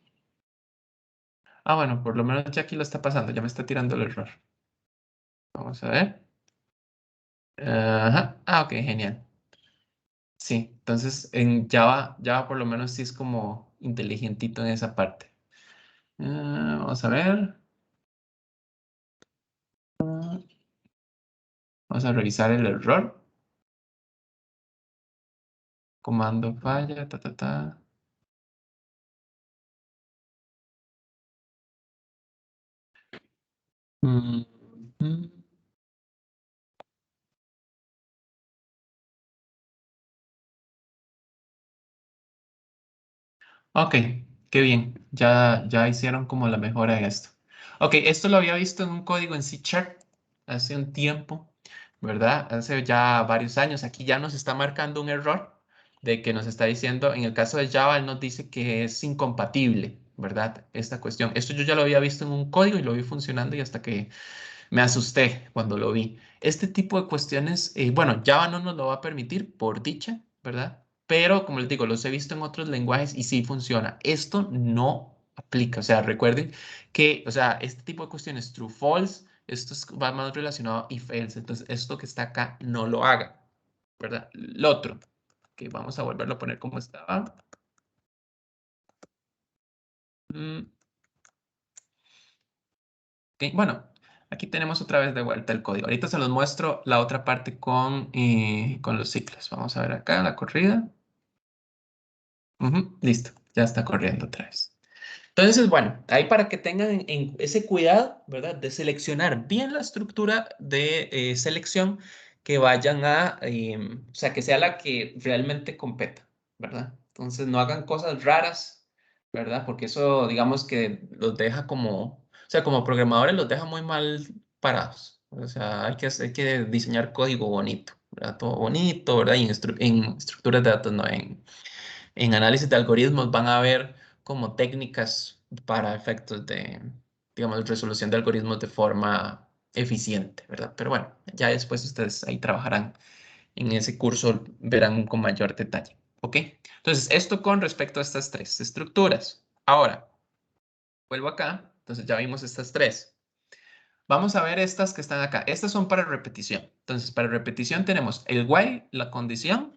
Ah, bueno, por lo menos ya aquí lo está pasando, ya me está tirando el error. Vamos a ver. Ajá. Ah, ok, genial. Sí, entonces en Java por lo menos sí es como inteligentito en esa parte. Vamos a ver. Vamos a revisar el error. Comando falla, ta, ta, ta. Mm, mm. Ok, qué bien. Ya hicieron como la mejora en esto. Ok, esto lo había visto en un código en C Sharp hace un tiempo, ¿verdad? Hace ya varios años. Aquí ya nos está marcando un error de que nos está diciendo, en el caso de Java, él nos dice que es incompatible, ¿verdad? Esta cuestión. Esto yo ya lo había visto en un código y lo vi funcionando y hasta que me asusté cuando lo vi. Este tipo de cuestiones, bueno, Java no nos lo va a permitir, por dicha, ¿verdad? Pero, como les digo, los he visto en otros lenguajes y sí funciona. Esto no aplica. O sea, recuerden que, o sea, este tipo de cuestiones, true, false, va más relacionado a if, else. Entonces, esto que está acá, no lo haga, ¿verdad? Lo otro, que vamos a volverlo a poner como estaba. Mm, ok, bueno, aquí tenemos otra vez de vuelta el código. Ahorita se los muestro la otra parte con los ciclos. Vamos a ver acá la corrida. Ujú, listo, ya está corriendo otra vez. Entonces, bueno, ahí para que tengan ese cuidado, ¿verdad? De seleccionar bien la estructura de selección que vayan o sea, que sea la que realmente competa, ¿verdad? Entonces, no hagan cosas raras, ¿verdad? Porque eso, digamos que los deja como, o sea, como programadores los deja muy mal parados. O sea, hay que diseñar código bonito, ¿verdad? Todo bonito, ¿verdad? Y en estructuras de datos, no en análisis de algoritmos van a ver como técnicas para efectos de, digamos, resolución de algoritmos de forma eficiente, ¿verdad? Pero bueno, ya después ustedes ahí trabajarán en ese curso, verán con mayor detalle, ¿ok? Entonces, esto con respecto a estas tres estructuras. Ahora, vuelvo acá, entonces ya vimos estas tres. Vamos a ver estas que están acá. Estas son para repetición. Entonces, para repetición tenemos el while, la condición,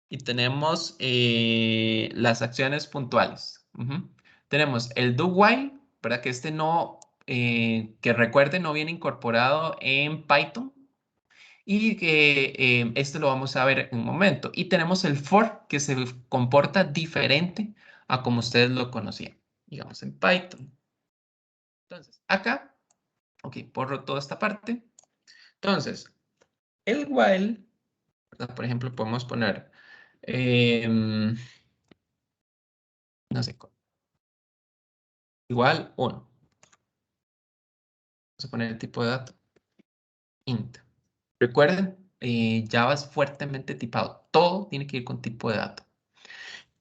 y tenemos las acciones puntuales. Ujú. Tenemos el do while, ¿verdad? Que este no, que recuerde, no viene incorporado en Python y que este lo vamos a ver en un momento. Y tenemos el for, que se comporta diferente a como ustedes lo conocían, digamos, en Python. Entonces, acá, ok, borro toda esta parte. Entonces, el while, ¿verdad? Por ejemplo, podemos poner, no sé, igual 1. Vamos a poner el tipo de dato, int. Recuerden, Java es fuertemente tipado. Todo tiene que ir con tipo de dato.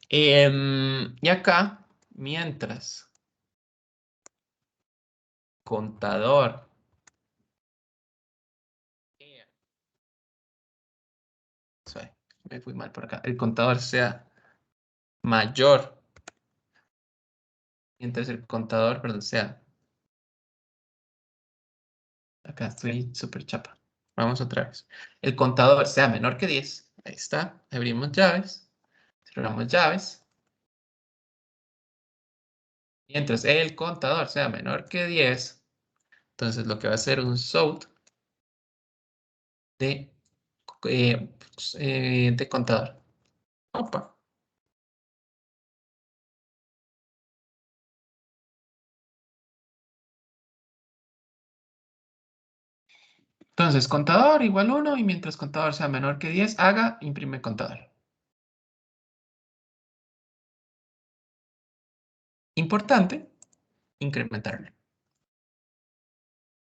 Y acá, mientras contador, sorry, me fui mal por acá, el contador sea mayor, mientras el contador, perdón, sea, acá estoy súper chapa. Vamos otra vez. El contador sea menor que 10. Ahí está. Abrimos llaves. Cerramos llaves. Mientras el contador sea menor que 10, entonces lo que va a ser un south de, de contador. Opa. Entonces, contador igual 1 y mientras contador sea menor que 10, haga, imprime contador. Importante, incrementarlo.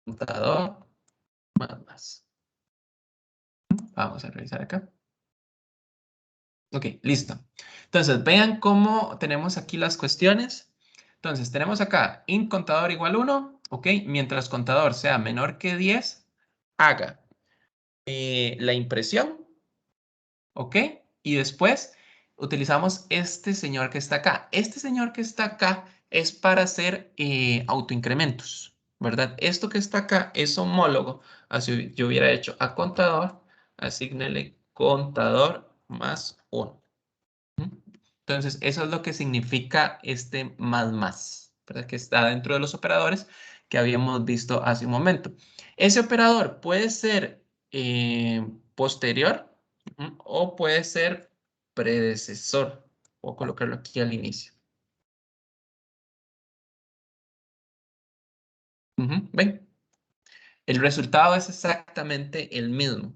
Contador más. Vamos a revisar acá. Ok, listo. Entonces, vean cómo tenemos aquí las cuestiones. Entonces, tenemos acá int contador igual 1, ok, mientras contador sea menor que 10, haga la impresión, ok, y después utilizamos este señor que está acá. Este señor que está acá es para hacer autoincrementos, ¿verdad? Esto que está acá es homólogo. Así yo hubiera hecho a contador, asignele contador más 1. Entonces, eso es lo que significa este más, ¿verdad? Que está dentro de los operadores que habíamos visto hace un momento. Ese operador puede ser posterior, o puede ser predecesor. Voy a colocarlo aquí al inicio. ¿Ven? El resultado es exactamente el mismo,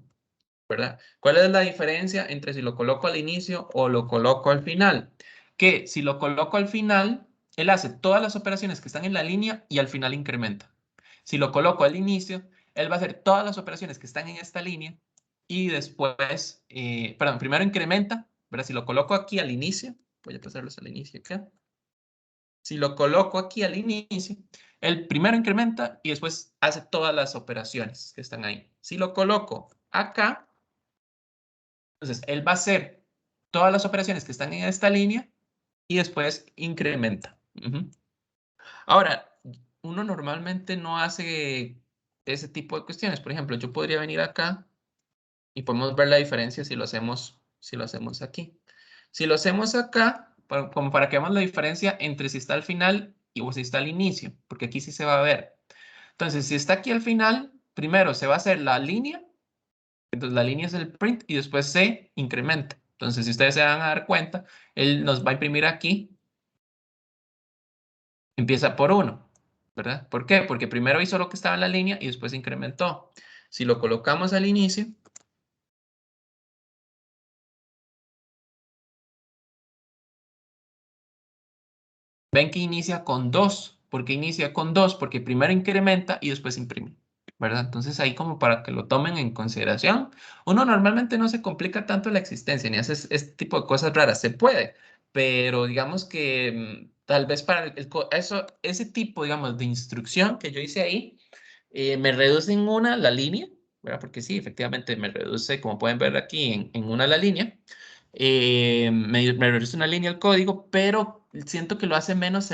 ¿verdad? ¿Cuál es la diferencia entre si lo coloco al inicio o lo coloco al final? Que si lo coloco al final, él hace todas las operaciones que están en la línea y al final incrementa. Si lo coloco al inicio, él va a hacer todas las operaciones que están en esta línea y después, perdón, primero incrementa, ¿verdad? Si lo coloco aquí al inicio, voy a pasarlos al inicio acá. Si lo coloco aquí al inicio, él primero incrementa y después hace todas las operaciones que están ahí. Si lo coloco acá, entonces, él va a hacer todas las operaciones que están en esta línea y después incrementa. Ahora, uno normalmente no hace ese tipo de cuestiones. Por ejemplo, yo podría venir acá y podemos ver la diferencia si lo hacemos aquí. Si lo hacemos acá, como para que veamos la diferencia entre si está al final y o si está al inicio, porque aquí sí se va a ver. Entonces, si está aquí al final, primero se va a hacer la línea. Entonces la línea es el print y después se incrementa. Entonces, si ustedes se van a dar cuenta, él nos va a imprimir aquí, empieza por 1, ¿verdad? ¿Por qué? Porque primero hizo lo que estaba en la línea y después incrementó. Si lo colocamos al inicio, ven que inicia con 2. ¿Por qué inicia con 2? Porque primero incrementa y después imprime, ¿verdad? Entonces ahí como para que lo tomen en consideración. Uno normalmente no se complica tanto la existencia ni hace este tipo de cosas raras. Se puede, pero digamos que tal vez para ese tipo, digamos, de instrucción que yo hice ahí, me reduce en una la línea, ¿verdad? Porque sí, efectivamente me reduce, como pueden ver aquí, en una la línea. Me reduce una línea el código, pero siento que lo hace menos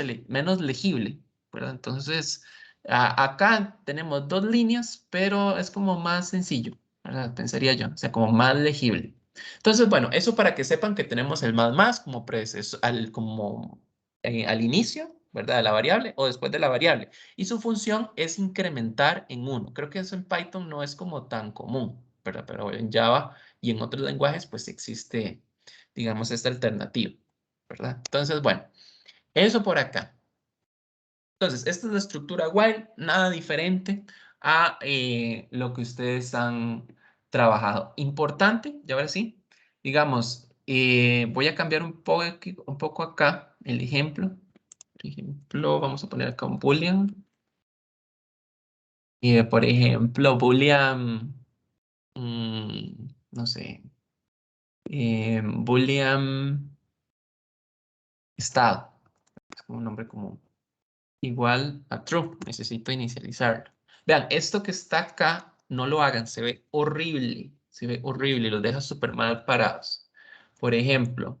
legible, ¿verdad? Entonces, acá tenemos dos líneas, pero es como más sencillo, ¿verdad? Pensaría yo, o sea, como más legible. Entonces, bueno, eso para que sepan que tenemos el más como predecesor, al inicio, ¿verdad? De la variable o después de la variable. Y su función es incrementar en uno. Creo que eso en Python no es como tan común, ¿verdad? Pero en Java y en otros lenguajes, pues existe, digamos, esta alternativa, ¿verdad? Entonces, bueno, eso por acá. Entonces, esta es la estructura while, nada diferente a lo que ustedes han trabajado. Importante, ya ahora sí, digamos, voy a cambiar un poco acá el ejemplo. Por ejemplo, vamos a poner acá un boolean. Y por ejemplo, boolean, no sé, boolean estado. Es como un nombre común. Igual a true. Necesito inicializarlo. Vean, esto que está acá, no lo hagan. Se ve horrible. Se ve horrible. Los deja súper mal parados. Por ejemplo,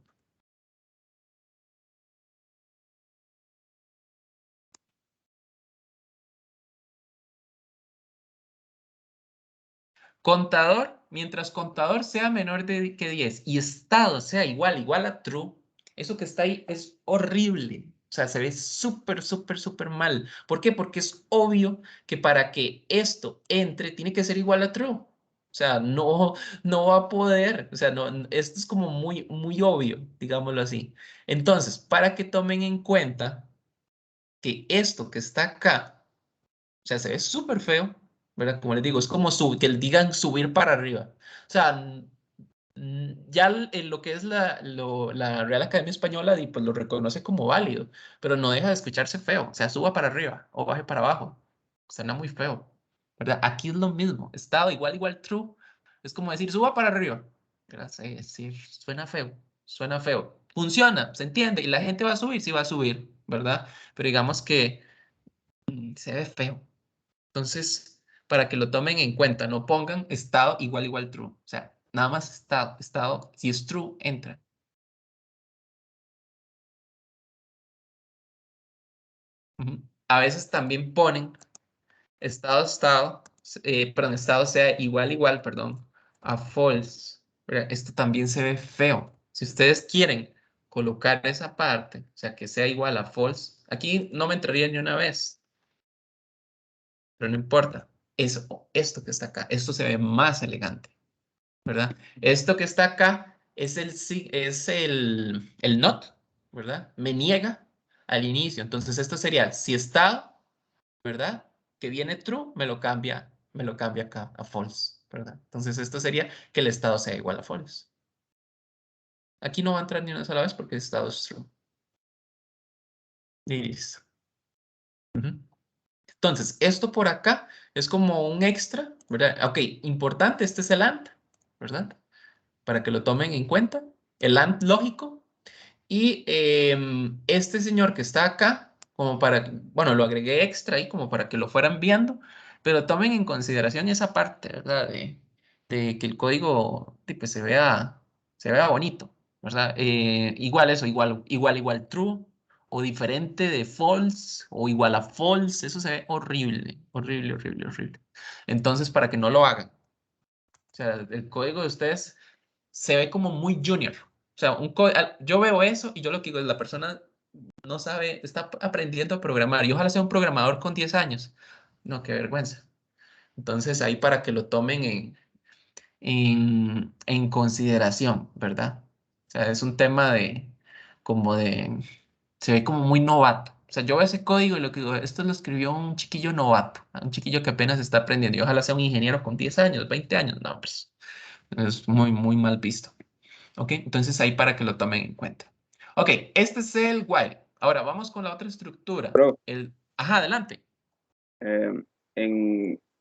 contador, mientras contador sea menor que 10 y estado sea igual a true, eso que está ahí es horrible. O sea, se ve súper, súper, súper mal. ¿Por qué? Porque es obvio que para que esto entre, tiene que ser igual a true. O sea, no va a poder. O sea, esto es como muy, muy obvio, digámoslo así. Entonces, para que tomen en cuenta que esto que está acá, o sea, se ve súper feo, ¿verdad? Como les digo, es como que le digan subir para arriba. O sea, ya en lo que es la Real Academia Española, pues lo reconoce como válido, pero no deja de escucharse feo. O sea, suba para arriba o baje para abajo. Suena muy feo, ¿verdad? Aquí es lo mismo. Estado igual, true. Es como decir, suba para arriba. Gracias, sí, suena feo, suena feo. Funciona, se entiende, y la gente va a subir, sí va a subir, ¿verdad? Pero digamos que se ve feo. Entonces, para que lo tomen en cuenta, no pongan estado igual, true. O sea, nada más estado, si es true, entra. Ujú. A veces también ponen perdón, estado sea igual, perdón, a false. ¿Verdad? Esto también se ve feo. Si ustedes quieren colocar esa parte, o sea, que sea igual a false, aquí no me entraría ni una vez, pero no importa. Esto que está acá, esto se ve más elegante. ¿Verdad? Esto que está acá es el not, ¿verdad? Me niega al inicio. Entonces esto sería, si estado, ¿verdad? Que viene true, me lo cambia acá a false, ¿verdad? Entonces esto sería que el estado sea igual a false. Aquí no va a entrar ni una sola vez porque el estado es true. Y listo. Ujú. Entonces, esto por acá es como un extra, ¿verdad? Ok, importante, este es el AND, ¿verdad? Para que lo tomen en cuenta. El AND lógico. Y este señor que está acá, como para, bueno, lo agregué extra ahí como para que lo fueran viendo, pero tomen en consideración esa parte, ¿verdad? De que el código pues, se vea bonito, ¿verdad? Igual eso, igual true, o diferente de false, o igual a false, eso se ve horrible, horrible, horrible, horrible. Entonces, para que no lo hagan, o sea, el código de ustedes se ve como muy junior. O sea, yo veo eso y yo lo que digo es la persona no sabe, está aprendiendo a programar y ojalá sea un programador con 10 años. No, qué vergüenza. Entonces, ahí para que lo tomen en consideración, ¿verdad? O sea, es un tema se ve como muy novato. O sea, yo veo ese código y lo que digo, esto lo escribió un chiquillo novato, un chiquillo que apenas está aprendiendo y ojalá sea un ingeniero con 10 años, 20 años. No, pues es muy, muy mal visto. ¿Ok? Entonces ahí para que lo tomen en cuenta. Ok, este es el while. Ahora vamos con la otra estructura. Pero Ajá, adelante. eh,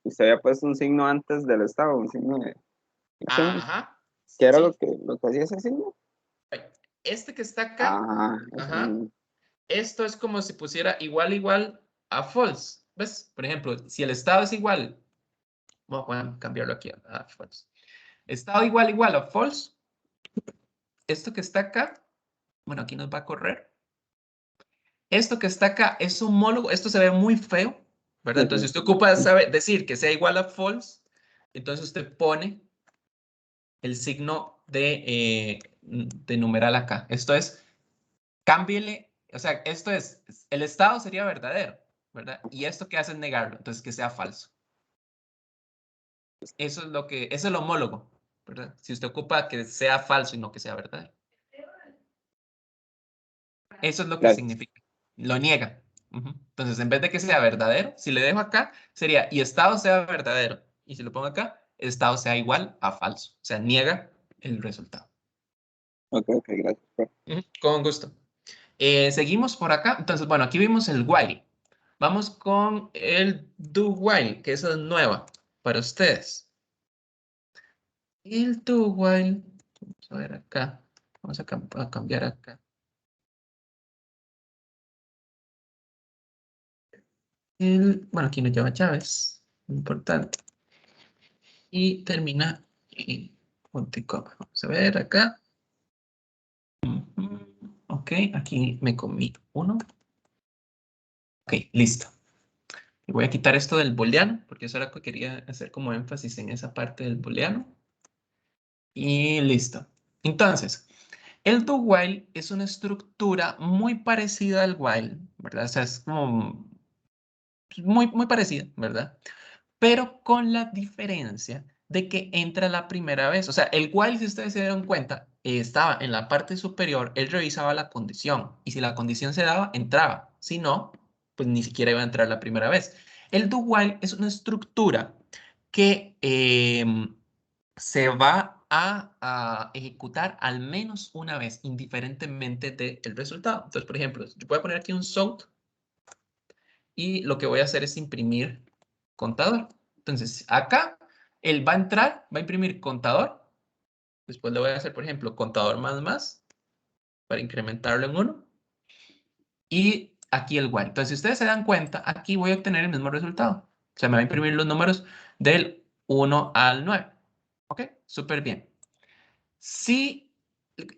usted había puesto un signo antes del estado, un signo de exclamación. Ajá. ¿Qué era lo Sí. que, lo que hacía ese signo? Este que está acá, Ah, eso ajá. mismo. Esto es como si pusiera igual a false. ¿Ves? Por ejemplo, si el estado es igual, voy a cambiarlo aquí a false. Estado igual a false. Esto que está acá, bueno, aquí nos va a correr. Esto que está acá es homólogo, esto se ve muy feo, ¿verdad? Entonces, si usted ocupa decir que sea igual a false, entonces usted pone el signo de numeral acá. Esto es, cámbiele, o sea, esto es, el estado sería verdadero, ¿verdad? Y esto que hace es negarlo, entonces que sea falso. Eso es el homólogo, ¿verdad? Si usted ocupa que sea falso y no que sea verdadero. Eso es lo que Gracias. significa. Lo niega. Ujú. Entonces, en vez de que sea verdadero, si le dejo acá, sería y estado sea verdadero. Y si lo pongo acá, estado sea igual a falso. O sea, niega el resultado. Ok, gracias. Ujú. Con gusto. Seguimos por acá. Entonces, bueno, aquí vimos el while. Vamos con el do while, que esa es nueva para ustedes. El do while. Vamos a ver acá. Vamos a cambiar acá. Bueno, aquí no lleva llaves, importante. Y termina en punto y coma. Vamos a ver acá. Ok, aquí me comí uno. Ok, listo. Y voy a quitar esto del booleano, porque eso era lo que quería hacer como énfasis en esa parte del booleano. Y listo. Entonces, el do while es una estructura muy parecida al while, ¿verdad? O sea, es como muy parecida, ¿verdad? Pero con la diferencia de que entra la primera vez. O sea, el while, si ustedes se dieron cuenta, estaba en la parte superior, él revisaba la condición. Y si la condición se daba, entraba. Si no, pues ni siquiera iba a entrar la primera vez. El do while es una estructura que se va a ejecutar al menos una vez, indiferentemente del resultado. Entonces, por ejemplo, yo voy a poner aquí un south y lo que voy a hacer es imprimir contador. Entonces, acá él va a entrar, va a imprimir contador. Después le voy a hacer, por ejemplo, contador más, para incrementarlo en 1. Y aquí el while. Entonces, si ustedes se dan cuenta, aquí voy a obtener el mismo resultado. O sea, me va a imprimir los números del 1 al 9. ¿Ok? Súper bien. Si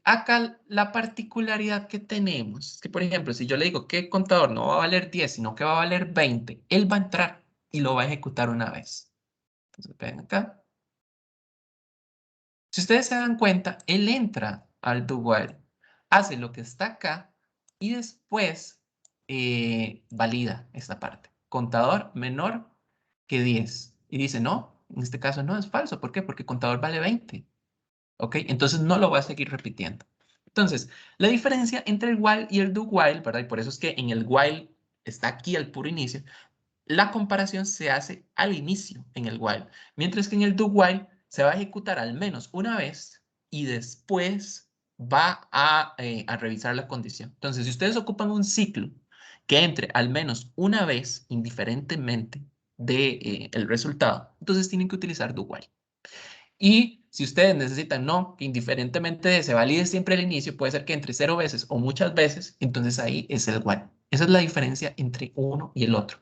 acá la particularidad que tenemos es que, por ejemplo, si yo le digo que el contador no va a valer 10, sino que va a valer 20, él va a entrar y lo va a ejecutar una vez. Entonces, ven acá. Si ustedes se dan cuenta, él entra al do while, hace lo que está acá y después valida esta parte. Contador menor que 10. Y dice, no, en este caso no es falso. ¿Por qué? Porque contador vale 20. ¿Ok? Entonces no lo va a seguir repitiendo. Entonces, la diferencia entre el while y el do while, ¿verdad? Y por eso es que en el while está aquí al puro inicio, la comparación se hace al inicio en el while, mientras que en el do while se va a ejecutar al menos una vez y después va a revisar la condición. Entonces, si ustedes ocupan un ciclo que entre al menos una vez, indiferentemente del resultado, entonces tienen que utilizar do while. Y si ustedes necesitan, no, que indiferentemente de se valide siempre el inicio, puede ser que entre 0 veces o muchas veces, entonces ahí es el while. Esa es la diferencia entre uno y el otro.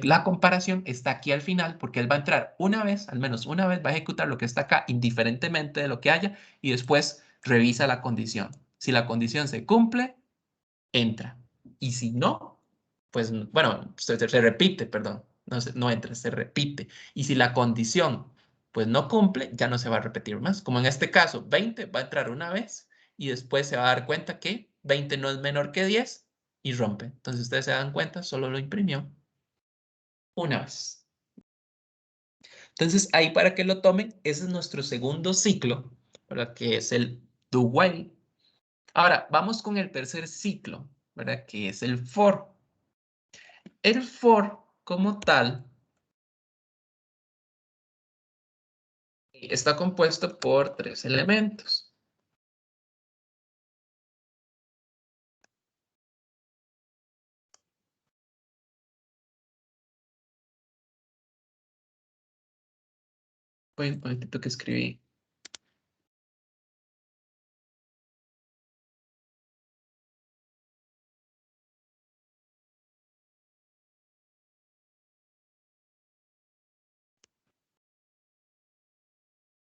La comparación está aquí al final porque él va a entrar una vez, al menos una vez, va a ejecutar lo que está acá indiferentemente de lo que haya y después revisa la condición. Si la condición se cumple, entra. Y si no, pues bueno, se repite, perdón. No, no entra, se repite. Y si la condición pues no cumple, ya no se va a repetir más. Como en este caso, 20 va a entrar una vez y después se va a dar cuenta que 20 no es menor que 10 y rompe. Entonces ustedes se dan cuenta, solo lo imprimió una vez. Entonces ahí para que lo tomen, ese es nuestro segundo ciclo, ¿verdad? Que es el do while. Ahora, vamos con el tercer ciclo, ¿verdad? Que es el for. El for como tal está compuesto por 3 elementos. Uy, un momentito que escribí.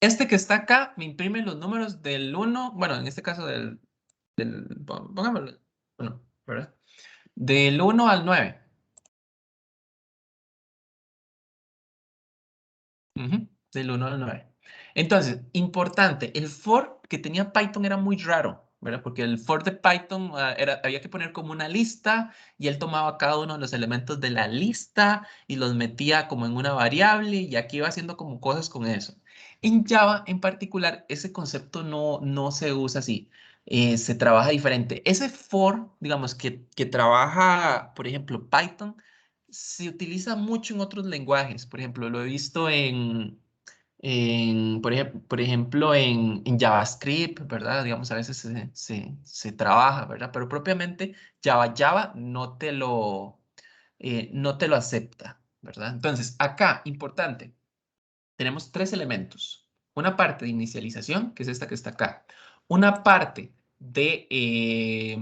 Este que está acá me imprime los números del 1, bueno, en este caso pongámoslo, bueno, ¿verdad? Del 1 al 9. Del 1 al 9. Entonces, importante, el for que tenía Python era muy raro, ¿verdad? Porque el for de Python había que poner como una lista y él tomaba cada uno de los elementos de la lista y los metía como en una variable y aquí iba haciendo como cosas con eso. En Java en particular, ese concepto no se usa así. Se trabaja diferente. Ese for, digamos, que trabaja, por ejemplo, Python, se utiliza mucho en otros lenguajes. Por ejemplo, lo he visto por ejemplo, en JavaScript, ¿verdad? Digamos, a veces se trabaja, ¿verdad? Pero propiamente Java no te lo acepta, ¿verdad? Entonces, acá, importante, tenemos 3 elementos. Una parte de inicialización, que es esta que está acá. Una parte de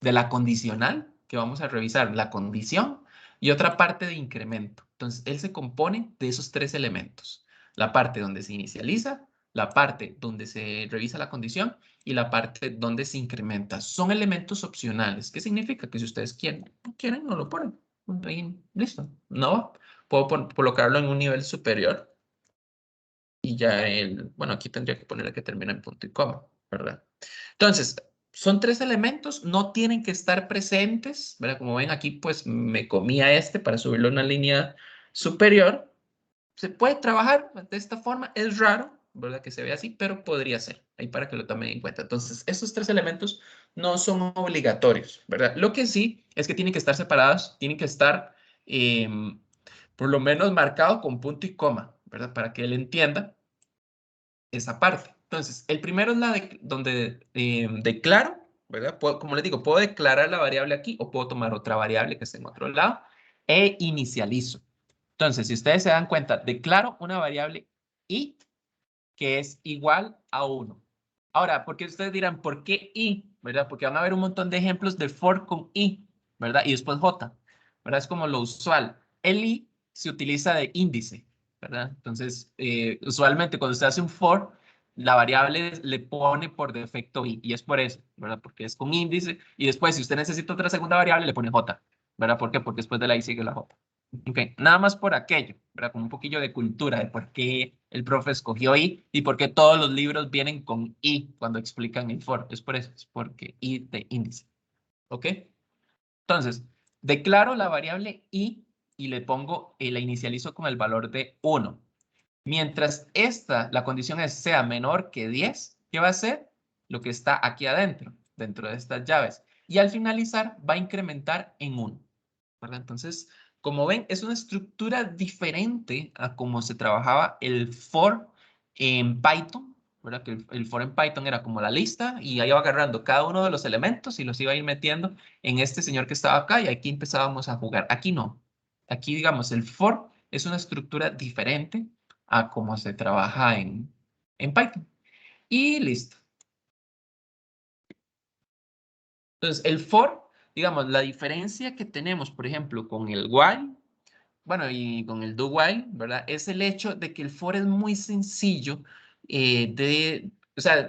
la condicional, que vamos a revisar la condición. y otra parte de incremento. Entonces, él se compone de esos 3 elementos. La parte donde se inicializa, la parte donde se revisa la condición y la parte donde se incrementa. Son elementos opcionales. ¿Qué significa? Que si ustedes quieren, no lo ponen. Ahí, listo. No, puedo colocarlo en un nivel superior y ya bueno, aquí tendría que ponerle que termina en punto y coma, ¿verdad? Entonces, son 3 elementos, no tienen que estar presentes, ¿verdad? Como ven aquí, pues me comía para subirlo a una línea superior. Se puede trabajar de esta forma, es raro, ¿verdad? Que se vea así, pero podría ser, ahí para que lo tomen en cuenta. Entonces, estos 3 elementos no son obligatorios, ¿verdad? Lo que sí es que tienen que estar separados, tienen que estar por lo menos marcado con punto y coma, ¿verdad? Para que él entienda esa parte. Entonces, el primero es donde declaro, ¿verdad? Como les digo, puedo declarar la variable aquí o puedo tomar otra variable que esté en otro lado e inicializo. Entonces, si ustedes se dan cuenta, declaro una variable i que es igual a 1. Ahora, ¿por qué ustedes dirán, ¿por qué i? ¿Verdad? Porque van a ver un montón de ejemplos de for con i, ¿verdad? Y después j, ¿verdad? Es como lo usual. El i se utiliza de índice, ¿verdad? Entonces, usualmente cuando usted hace un for, la variable le pone por defecto i, y es por eso, ¿verdad? Porque es con índice, y después, si usted necesita otra segunda variable, le pone j, ¿verdad? ¿Por qué? Porque después de la i sigue la j. Ok, nada más por aquello, ¿verdad? Como un poquillo de cultura de por qué el profe escogió I y por qué todos los libros vienen con I cuando explican el for. Es por eso, es porque I de índice. ¿Ok? Entonces, declaro la variable I y le pongo, la inicializo con el valor de 1. Mientras la condición sea menor que 10, ¿qué va a hacer? Lo que está aquí adentro, dentro de estas llaves. Y al finalizar va a incrementar en 1. ¿Verdad? Entonces, como ven, es una estructura diferente a cómo se trabajaba el for en Python, ¿verdad? Que el for en Python era como la lista y ahí iba agarrando cada uno de los elementos y los iba a ir metiendo en este señor que estaba acá y aquí empezábamos a jugar. Aquí no. Aquí, digamos, el for es una estructura diferente a cómo se trabaja en Python. Y listo. Entonces, el for, digamos, la diferencia que tenemos, por ejemplo, con el while, bueno, y con el do while, ¿verdad? Es el hecho de que el for es muy sencillo o sea,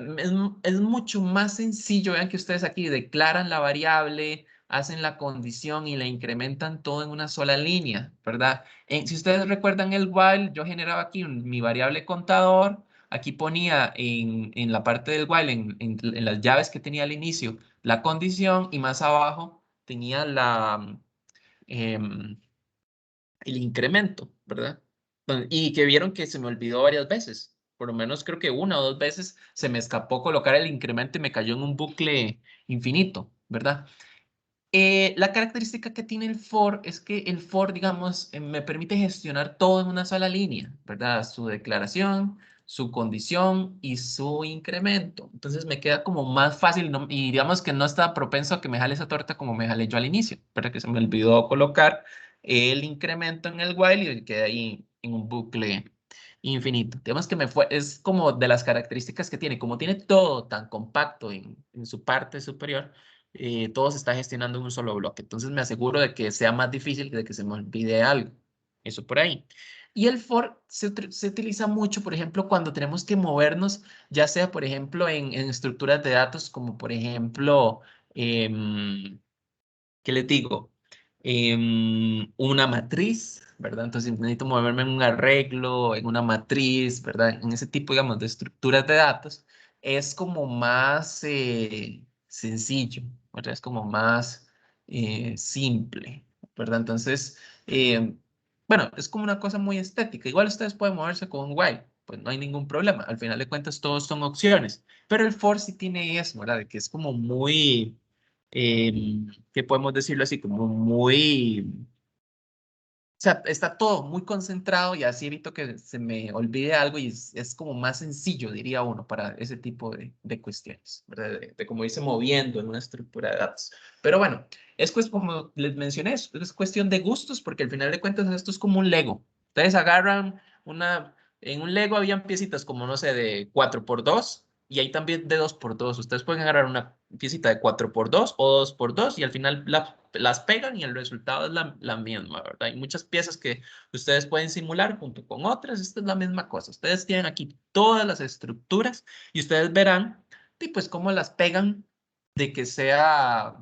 es mucho más sencillo. Vean que ustedes aquí declaran la variable, hacen la condición y la incrementan todo en una sola línea, ¿verdad? Si ustedes recuerdan el while, yo generaba aquí mi variable contador, aquí ponía en la parte del while, en las llaves que tenía al inicio, la condición y más abajo tenía em, el incremento, ¿verdad? Y que vieron que se me olvidó varias veces. Por lo menos creo que 1 o 2 veces se me escapó colocar el incremento y me cayó en un bucle infinito, ¿verdad? La característica que tiene el for es que el for, digamos, me permite gestionar todo en una sola línea, ¿verdad? Su declaración, su condición y su incremento. Entonces me queda como más fácil y digamos que no está propenso a que me jale esa torta como me jale yo al inicio, ¿verdad? Que se me olvidó colocar el incremento en el while y quedé ahí en un bucle infinito. Digamos que es como de las características que tiene, como tiene todo tan compacto en su parte superior, todo se está gestionando en un solo bloque. Entonces me aseguro de que sea más difícil de que se me olvide algo. Eso por ahí. Y el for se utiliza mucho, por ejemplo, cuando tenemos que movernos, ya sea, por ejemplo, en estructuras de datos, como por ejemplo, ¿qué les digo? Una matriz, ¿verdad? Entonces necesito moverme en un arreglo, en una matriz, ¿verdad? En ese tipo, digamos, de estructuras de datos, es como más sencillo, ¿verdad? Es como más simple, ¿verdad? Entonces, bueno, es como una cosa muy estética. Igual ustedes pueden moverse con un while, pues no hay ningún problema. Al final de cuentas, todos son opciones. Pero el for sí tiene eso, ¿verdad? De que es como muy que podemos decirlo así, como muy, o sea, está todo muy concentrado y así evito que se me olvide algo y es como más sencillo, diría uno, para ese tipo de cuestiones, ¿verdad? De como irse moviendo en una estructura de datos. Pero bueno, como les mencioné, es cuestión de gustos porque al final de cuentas esto es como un Lego. Ustedes agarran en un Lego habían piecitas como, no sé, de 4x2 y hay también de 2x2. Ustedes pueden agarrar una piecita de 4x2 o 2x2 y al final las pegan y el resultado es la misma, ¿verdad? Hay muchas piezas que ustedes pueden simular junto con otras. Esta es la misma cosa. Ustedes tienen aquí todas las estructuras y ustedes verán, y pues, cómo las pegan de que sea,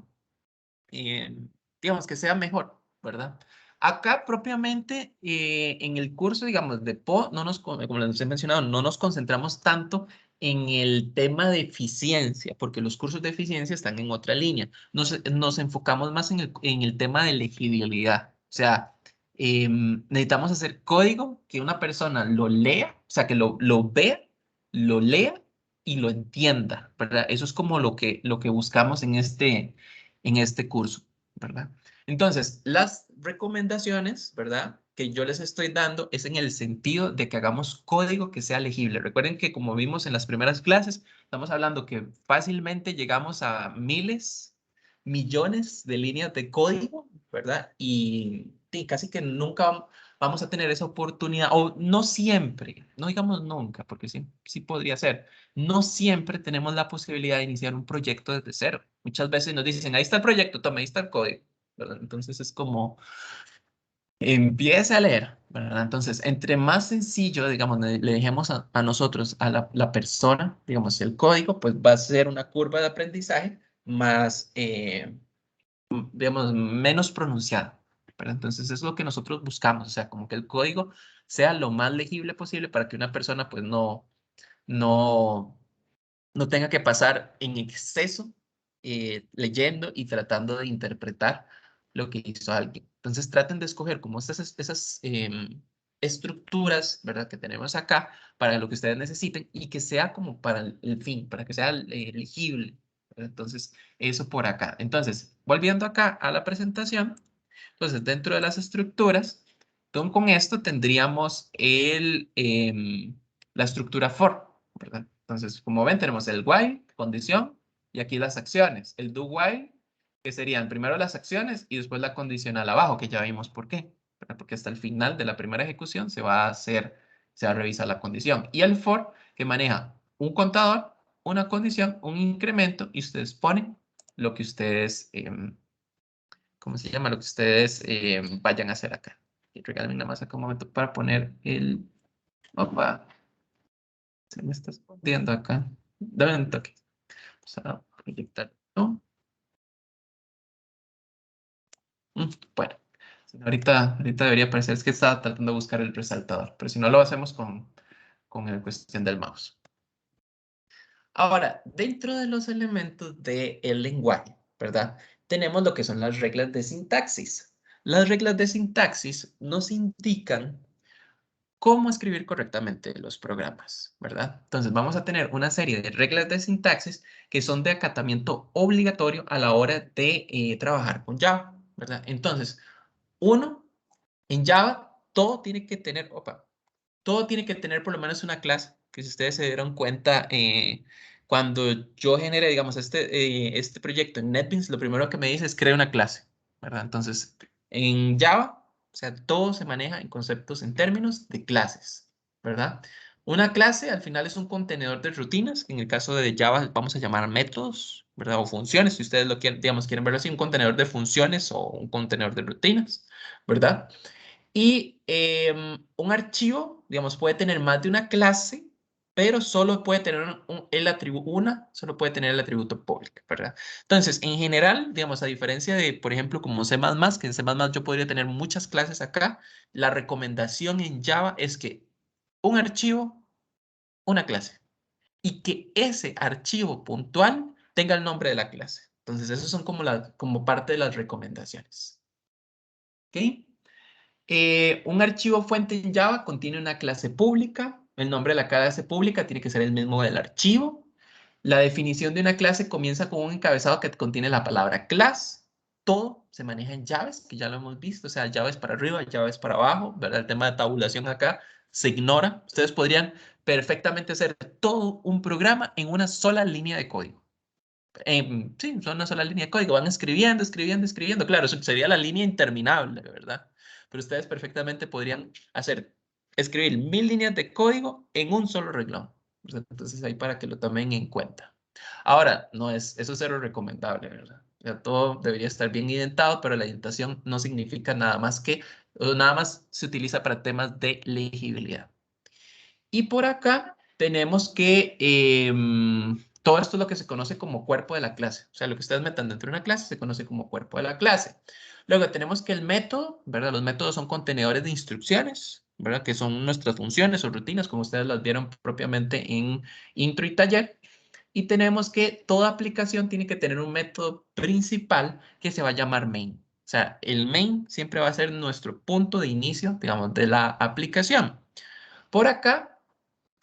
digamos, que sea mejor, ¿verdad? Acá propiamente en el curso, digamos, de PO, como les he mencionado, no nos concentramos tanto en el tema de eficiencia, porque los cursos de eficiencia están en otra línea. Nos enfocamos más en el tema de legibilidad. O sea, necesitamos hacer código que una persona lo lea, o sea, que lo vea, lo lea y lo entienda, ¿verdad? Eso es como lo que buscamos en este curso, ¿verdad? Entonces, las recomendaciones, ¿verdad?, que yo les estoy dando es en el sentido de que hagamos código que sea legible. Recuerden que, como vimos en las primeras clases, estamos hablando que fácilmente llegamos a miles, millones de líneas de código, ¿verdad? Y casi que nunca vamos a tener esa oportunidad, o no siempre, no digamos nunca, porque sí podría ser. No siempre tenemos la posibilidad de iniciar un proyecto desde cero. Muchas veces nos dicen, ahí está el proyecto, toma, ahí está el código, ¿verdad? Entonces es como, empiece a leer, ¿verdad? Entonces, entre más sencillo, digamos, le dejemos a nosotros, a la persona, digamos, el código, pues va a ser una curva de aprendizaje más, digamos, menos pronunciada, ¿verdad? Entonces, es lo que nosotros buscamos, o sea, como que el código sea lo más legible posible para que una persona, pues, no, no tenga que pasar en exceso leyendo y tratando de interpretar lo que hizo alguien. Entonces traten de escoger como esas estructuras, ¿verdad?, que tenemos acá para lo que ustedes necesiten y que sea como para el fin, para que sea legible, ¿verdad? Entonces, eso por acá. Entonces, volviendo acá a la presentación, entonces dentro de las estructuras, con esto tendríamos la estructura for, ¿verdad? Entonces, como ven, tenemos el while, condición, y aquí las acciones. El do while, que serían primero las acciones y después la condicional abajo, que ya vimos por qué, ¿verdad? Porque hasta el final de la primera ejecución se va a revisar la condición. Y el for, que maneja un contador, una condición, un incremento, y ustedes ponen lo que ustedes, ¿cómo se llama? Lo que ustedes vayan a hacer acá. Y regálenme nada más acá un momento para poner el... Opa, se me está escondiendo acá. Dame un toque. Vamos a proyectar. ¿No? Bueno, ahorita debería aparecer. Es que estaba tratando de buscar el resaltador, pero si no lo hacemos con la cuestión del mouse. Ahora, dentro de los elementos del lenguaje, ¿verdad? Tenemos lo que son las reglas de sintaxis. Las reglas de sintaxis nos indican cómo escribir correctamente los programas, ¿verdad? Entonces vamos a tener una serie de reglas de sintaxis que son de acatamiento obligatorio a la hora de trabajar con Java, ¿verdad? Entonces, uno, en Java, todo tiene que tener por lo menos una clase, que si ustedes se dieron cuenta, cuando yo generé, digamos, este proyecto en NetBeans, lo primero que me dice es crear una clase, ¿verdad? Entonces, en Java, o sea, todo se maneja en conceptos, en términos de clases, ¿verdad? Una clase al final es un contenedor de rutinas, que en el caso de Java vamos a llamar métodos, ¿verdad? O funciones, si ustedes lo quieren, digamos, quieren verlo así, un contenedor de funciones o un contenedor de rutinas, ¿verdad? Y un archivo, digamos, puede tener más de una clase, pero solo puede tener solo puede tener el atributo público, ¿verdad? Entonces, en general, digamos, a diferencia de, por ejemplo, como C++, que en C++ yo podría tener muchas clases acá, la recomendación en Java es que un archivo, una clase, y que ese archivo puntual tenga el nombre de la clase. Entonces, esos son como parte de las recomendaciones. ¿Ok? Un archivo fuente en Java contiene una clase pública. El nombre de la clase pública tiene que ser el mismo del archivo. La definición de una clase comienza con un encabezado que contiene la palabra class. Todo se maneja en llaves, que ya lo hemos visto. O sea, llaves para arriba, llaves para abajo, ¿verdad? El tema de tabulación acá se ignora. Ustedes podrían perfectamente hacer todo un programa en una sola línea de código. Sí, son una sola línea de código. Van escribiendo, escribiendo, escribiendo. Claro, eso sería la línea interminable, ¿verdad? Pero ustedes perfectamente podrían escribir 1000 líneas de código en un solo renglón. Entonces, ahí para que lo tomen en cuenta. Ahora, eso es cero recomendable, ¿verdad? sea, todo debería estar bien indentado, pero la indentación no significa nada más que, o nada más se utiliza para temas de legibilidad. Y por acá tenemos que todo esto es lo que se conoce como cuerpo de la clase. O sea, lo que ustedes metan dentro de una clase se conoce como cuerpo de la clase. Luego tenemos que el método, ¿verdad? Los métodos son contenedores de instrucciones, ¿verdad? Que son nuestras funciones o rutinas, como ustedes las vieron propiamente en intro y taller. Y tenemos que toda aplicación tiene que tener un método principal que se va a llamar main. O sea, el main siempre va a ser nuestro punto de inicio, digamos, de la aplicación. Por acá,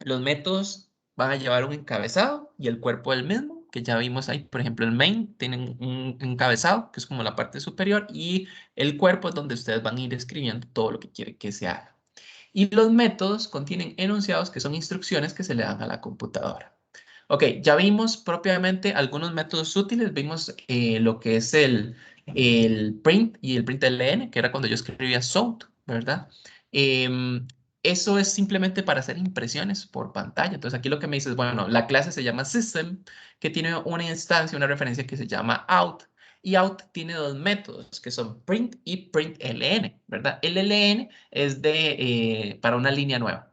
los métodos van a llevar un encabezado y el cuerpo del mismo, que ya vimos ahí. Por ejemplo, el main tiene un encabezado, que es como la parte superior, y el cuerpo es donde ustedes van a ir escribiendo todo lo que quieren que se haga. Y los métodos contienen enunciados, que son instrucciones que se le dan a la computadora. Ok, ya vimos propiamente algunos métodos útiles. Vimos lo que es el print y el println, que era cuando yo escribía sought, ¿verdad? Eso es simplemente para hacer impresiones por pantalla. Entonces aquí lo que me dices, bueno, la clase se llama system, que tiene una instancia, una referencia que se llama out. Y out tiene dos métodos, que son print y println, ¿verdad? El ln es para una línea nueva.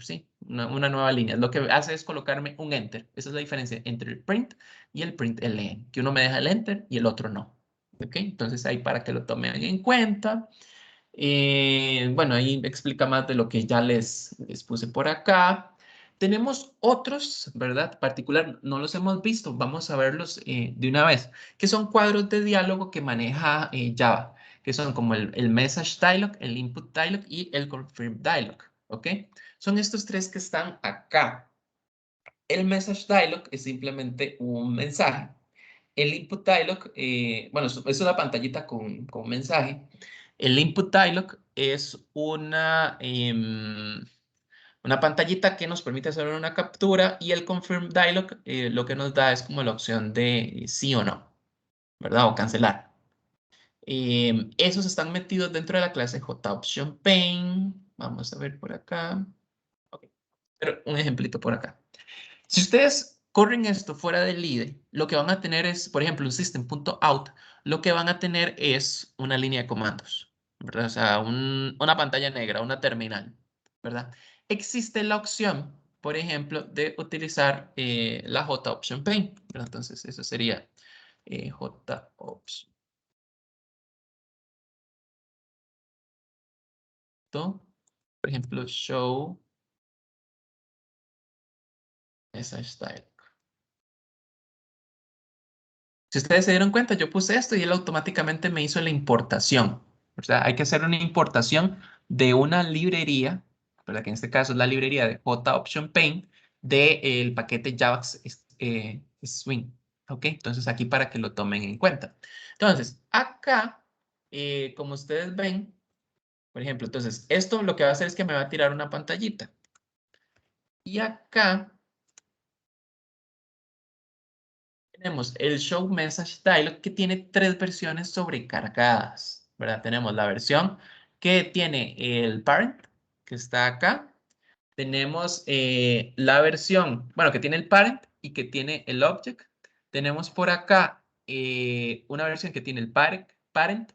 Sí, una nueva línea. Lo que hace es colocarme un enter. Esa es la diferencia entre el print y el println, que uno me deja el enter y el otro no. ¿Ok? Entonces ahí para que lo tomen en cuenta. Bueno, ahí explica más de lo que ya les puse por acá. Tenemos otros, ¿verdad? Particular, no los hemos visto, vamos a verlos de una vez, que son cuadros de diálogo que maneja Java, que son como el message dialog, el input dialog y el confirm dialog, ¿ok? Son estos tres que están acá. El message dialog es simplemente un mensaje. El input dialog, bueno, es una pantallita con mensaje. El input dialog es una pantallita que nos permite hacer una captura y el confirm dialog lo que nos da es como la opción de sí o no, ¿verdad? O cancelar. Esos están metidos dentro de la clase JOptionPaint. Vamos a ver por acá. Okay. Pero un ejemplito por acá. Si ustedes corren esto fuera del IDE, lo que van a tener es, por ejemplo, un system.out, lo que van a tener es una línea de comandos, ¿verdad? O sea, una pantalla negra, una terminal, ¿verdad? Existe la opción, por ejemplo, de utilizar la JOptionPaint, ¿verdad? Entonces, eso sería JOption. Por ejemplo, show message style. Si ustedes se dieron cuenta, yo puse esto y él automáticamente me hizo la importación. O sea, hay que hacer una importación de una librería, ¿verdad? Que en este caso es la librería de JOptionPaint del paquete Java Swing. ¿Ok? Entonces aquí para que lo tomen en cuenta. Entonces, acá, como ustedes ven, por ejemplo, entonces esto lo que va a hacer es que me va a tirar una pantallita. Y acá tenemos el Show Message Dialog que tiene tres versiones sobrecargadas, ¿verdad? Tenemos la versión que tiene el parent, que está acá. Tenemos la versión, bueno, que tiene el parent y que tiene el object. Tenemos por acá una versión que tiene el parent,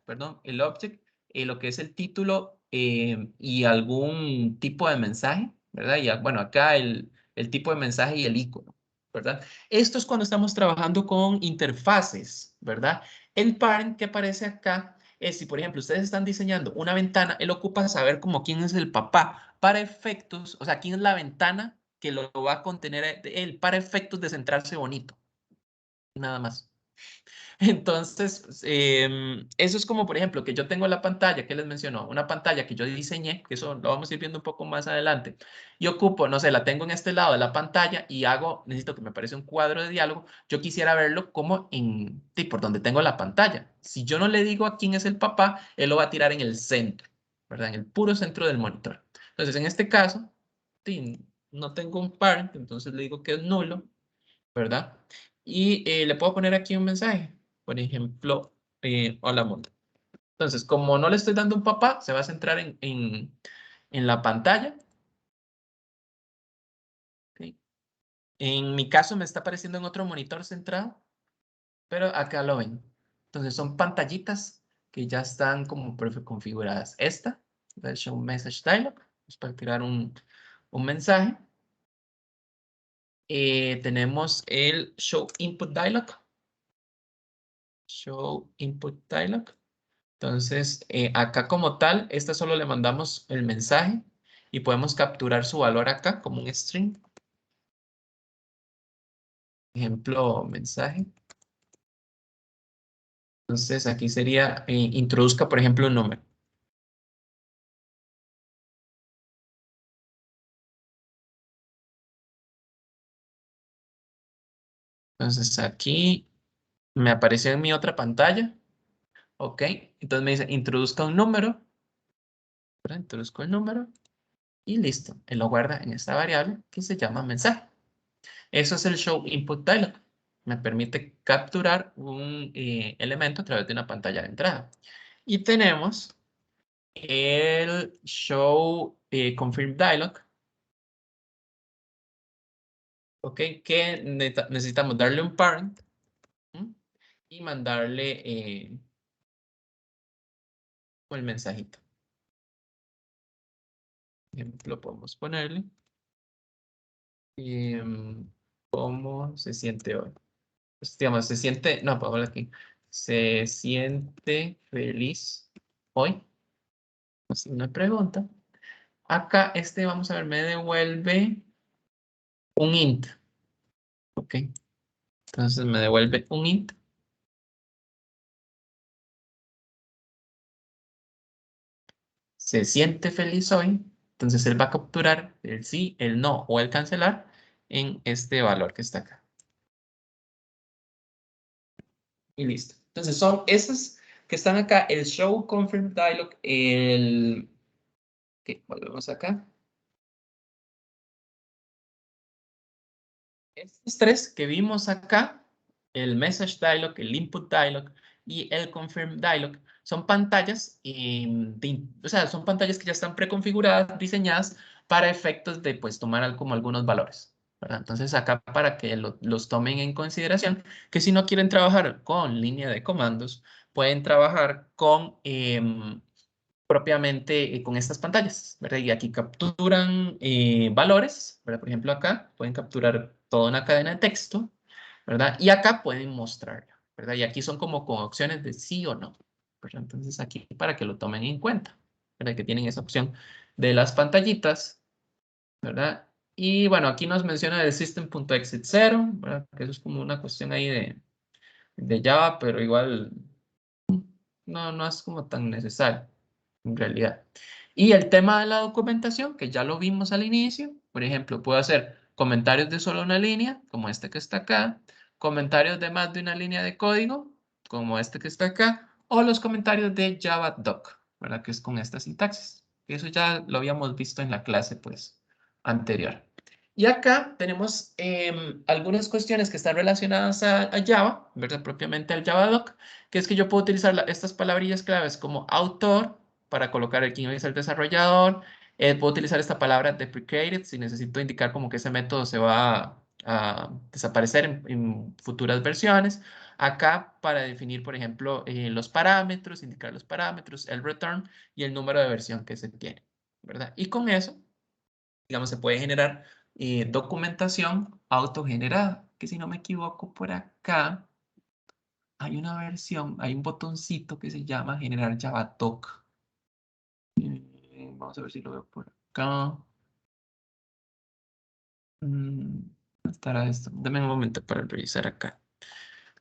perdón, el object, lo que es el título y algún tipo de mensaje, ¿verdad? Y bueno, acá el tipo de mensaje y el icono, ¿verdad? Esto es cuando estamos trabajando con interfaces, ¿verdad? El parent que aparece acá es si, por ejemplo, ustedes están diseñando una ventana, él ocupa saber como quién es el papá para efectos, o sea, quién es la ventana que lo va a contener él para efectos de centrarse bonito. Nada más. Entonces, eso es como, por ejemplo, que yo tengo la pantalla que les mencionó, una pantalla que yo diseñé, que eso lo vamos a ir viendo un poco más adelante, y ocupo, no sé, la tengo en este lado de la pantalla y necesito que me aparezca un cuadro de diálogo, yo quisiera verlo como por donde tengo la pantalla. Si yo no le digo a quién es el papá, él lo va a tirar en el centro, ¿verdad? En el puro centro del monitor. Entonces, en este caso, no tengo un parent, entonces le digo que es nulo, ¿verdad? Y le puedo poner aquí un mensaje. Por ejemplo, hola mundo. Entonces, como no le estoy dando un papá, se va a centrar en la pantalla. ¿Okay? En mi caso me está apareciendo en otro monitor centrado, pero acá lo ven. Entonces son pantallitas que ya están como preconfiguradas. Esta, el Show Message Dialog, es para tirar un mensaje. Tenemos el Show Input Dialog. Show Input Dialog. Entonces, acá como tal, esta solo le mandamos el mensaje y podemos capturar su valor acá como un string. Ejemplo, mensaje. Entonces, aquí sería, introduzca, por ejemplo, un número. Entonces, aquí me apareció en mi otra pantalla. Ok. Entonces me dice, introduzca un número. ¿Verdad? Introduzco el número y listo. Él lo guarda en esta variable que se llama mensaje. Eso es el Show Input Dialog. Me permite capturar un elemento a través de una pantalla de entrada. Y tenemos el Show Confirm Dialog. Ok, que necesitamos darle un parent y mandarle el mensajito. Ejemplo, podemos ponerle cómo se siente hoy. Pues, digamos, se siente, no, pongámoslo aquí. Se siente feliz hoy. Así una pregunta. Acá vamos a ver, me devuelve un int. Ok. Entonces me devuelve un int. Se siente feliz hoy. Entonces él va a capturar el sí, el no o el cancelar en este valor que está acá. Y listo. Entonces son esas que están acá, el show confirm dialog, ok, volvemos acá. Estos tres que vimos acá, el message dialog, el input dialog y el confirm dialog, son pantallas, o sea, son pantallas que ya están preconfiguradas, diseñadas para efectos de pues tomar como algunos valores, ¿verdad? Entonces acá para que los tomen en consideración, que si no quieren trabajar con línea de comandos, pueden trabajar con propiamente con estas pantallas, ¿verdad? Y aquí capturan valores, ¿verdad? Por ejemplo, acá pueden capturar toda una cadena de texto, ¿verdad? Y acá pueden mostrarla, ¿verdad? Y aquí son como con opciones de sí o no, ¿verdad? Entonces aquí para que lo tomen en cuenta, ¿verdad? Que tienen esa opción de las pantallitas, ¿verdad? Y bueno, aquí nos menciona el system.exit 0, ¿verdad? Que eso es como una cuestión ahí de Java, pero igual no es como tan necesario en realidad. Y el tema de la documentación, que ya lo vimos al inicio, por ejemplo, puedo hacer comentarios de solo una línea, como este que está acá, comentarios de más de una línea de código, como este que está acá, o los comentarios de JavaDoc, ¿verdad? Que es con esta sintaxis. Eso ya lo habíamos visto en la clase, pues, anterior. Y acá tenemos algunas cuestiones que están relacionadas a Java, ¿verdad? Propiamente al JavaDoc, que es que yo puedo utilizar estas palabrillas claves como autor para colocar quién es el desarrollador. Puedo utilizar esta palabra deprecated si necesito indicar como que ese método se va a desaparecer en futuras versiones. Acá para definir, por ejemplo, los parámetros, indicar los parámetros, el return y el número de versión que se tiene, ¿verdad? Y con eso, digamos, se puede generar documentación autogenerada, que si no me equivoco por acá hay una versión, hay un botoncito que se llama generar JavaDoc. Vamos a ver si lo veo por acá. Estará esto. Dame un momento para revisar acá.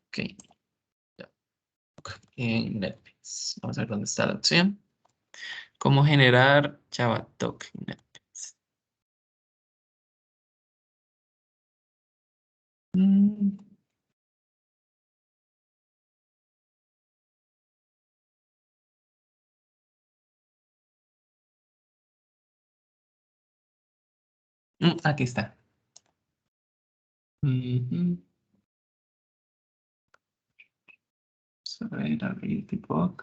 Ok. Ya. En Netflix. Vamos a ver dónde está la opción. ¿Cómo generar JavaDoc en Netflix? Mm, aquí está. Ujú. Vamos a ver, abrir debug.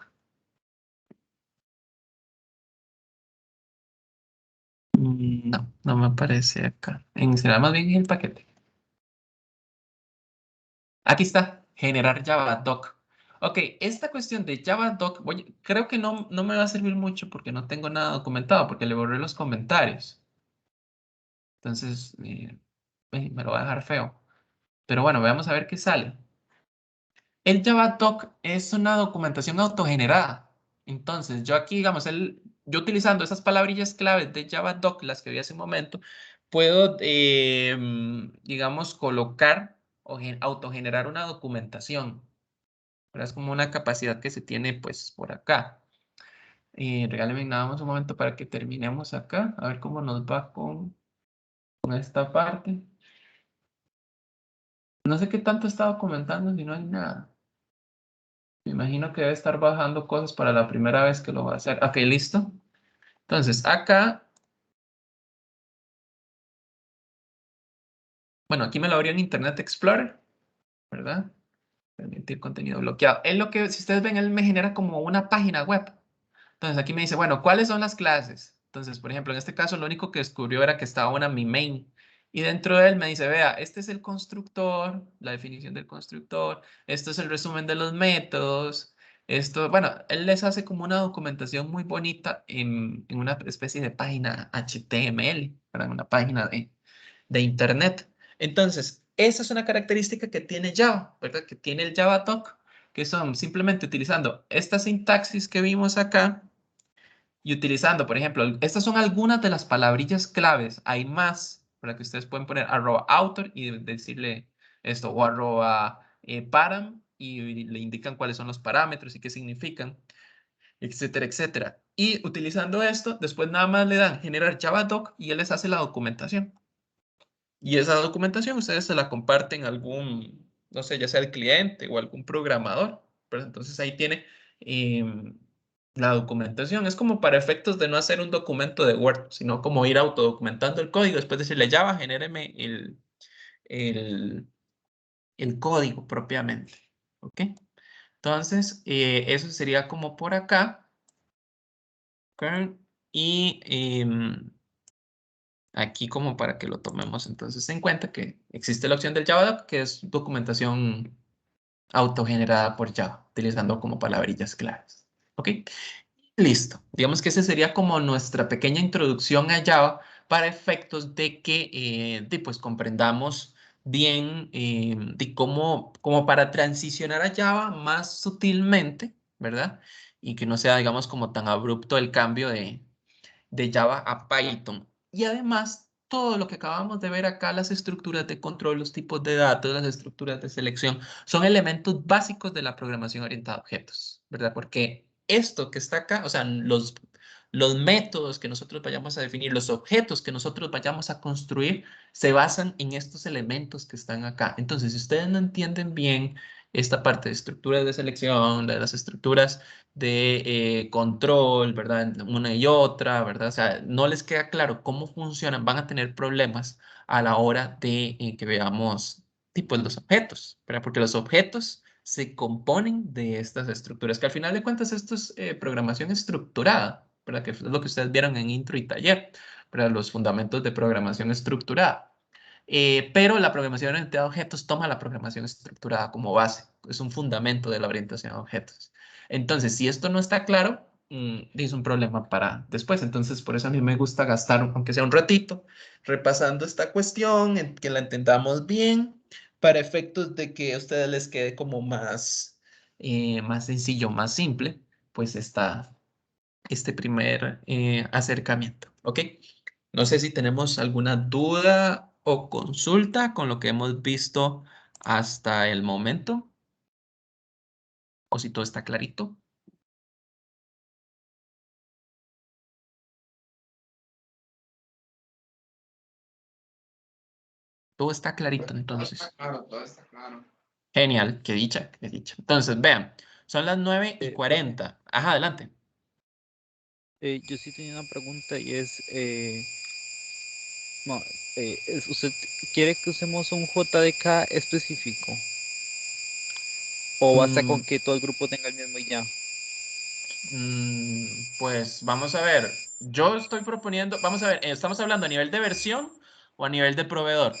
No me aparece acá. Será más bien en el paquete. Aquí está. generar JavaDoc. Ok, esta cuestión de JavaDoc, creo que no me va a servir mucho porque no tengo nada documentado, porque le borré los comentarios. Entonces, me lo va a dejar feo. Pero bueno, veamos a ver qué sale. El JavaDoc es una documentación autogenerada. Entonces, yo aquí, digamos, yo utilizando esas palabrillas claves de JavaDoc, las que vi hace un momento, puedo, digamos, colocar o autogenerar una documentación. Pero es como una capacidad que se tiene, pues, por acá. Regálenme nada más un momento para que terminemos acá. A ver cómo nos va con esta parte. No sé qué tanto he estado comentando si no hay nada. Me imagino que debe estar bajando cosas para la primera vez que lo va a hacer. Ok, listo. Entonces, acá, bueno, aquí me lo abrió en Internet Explorer, ¿verdad? Permitir contenido bloqueado. Es lo que, si ustedes ven, él me genera como una página web. Entonces, aquí me dice, bueno, ¿cuáles son las clases? Entonces, por ejemplo, en este caso, lo único que descubrió era que estaba una mi main. Y dentro de él me dice, vea, este es el constructor, la definición del constructor, esto es el resumen de los métodos, esto, bueno, él les hace como una documentación muy bonita en una especie de página HTML, para una página de Internet. Entonces, esa es una característica que tiene Java, ¿verdad? Que tiene el JavaDoc, que son simplemente utilizando esta sintaxis que vimos acá, y utilizando, por ejemplo, estas son algunas de las palabrillas claves. Hay más para que ustedes pueden poner @author y decirle esto, o @param y le indican cuáles son los parámetros y qué significan, etcétera, etcétera. Y utilizando esto, después nada más le dan generar JavaDoc y él les hace la documentación. Y esa documentación ustedes se la comparten a algún, no sé, ya sea el cliente o algún programador. Pero entonces ahí tiene la documentación. Es como para efectos de no hacer un documento de Word, sino como ir autodocumentando el código, después decirle Java, genéreme el, el código propiamente. ¿Ok? Entonces, eso sería como por acá. ¿Ok? Y aquí como para que lo tomemos entonces en cuenta que existe la opción del JavaDoc, que es documentación autogenerada por Java, utilizando como palabrillas claves. ¿Ok? Listo. Digamos que esa sería como nuestra pequeña introducción a Java para efectos de que pues comprendamos bien de cómo para transicionar a Java más sutilmente, ¿verdad? Y que no sea, digamos, como tan abrupto el cambio de Java a Python. Y además, todo lo que acabamos de ver acá, las estructuras de control, los tipos de datos, las estructuras de selección, son elementos básicos de la programación orientada a objetos, ¿verdad? Porque esto que está acá, o sea, los métodos que nosotros vayamos a definir, los objetos que nosotros vayamos a construir, se basan en estos elementos que están acá. Entonces, si ustedes no entienden bien esta parte de estructuras de selección, de las estructuras de control, ¿verdad? Una y otra, ¿verdad? O sea, no les queda claro cómo funcionan, van a tener problemas a la hora de que veamos tipos los objetos, ¿verdad? Porque los objetos se componen de estas estructuras, que al final de cuentas esto es programación estructurada, ¿verdad? Que es lo que ustedes vieron en intro y taller, ¿verdad? Los fundamentos de programación estructurada. Pero la programación orientada a objetos toma la programación estructurada como base, es un fundamento de la orientación a objetos. Entonces, si esto no está claro, es un problema para después. Entonces, por eso a mí me gusta gastar, aunque sea un ratito, repasando esta cuestión, en que la entendamos bien, para efectos de que a ustedes les quede como más sencillo, más simple, pues este primer acercamiento. ¿Ok? No sé si tenemos alguna duda o consulta con lo que hemos visto hasta el momento, o si todo está clarito. Todo está clarito, entonces. Claro, todo está claro. Genial, qué dicha, qué dicha. Entonces, vean, son las 9:40. Ajá, adelante. Yo sí tenía una pregunta y es, no, ¿usted quiere que usemos un JDK específico? ¿O basta con Mm, que todo el grupo tenga el mismo y ya? pues vamos a ver. Yo estoy proponiendo, vamos a ver, ¿estamos hablando a nivel de versión o a nivel de proveedor?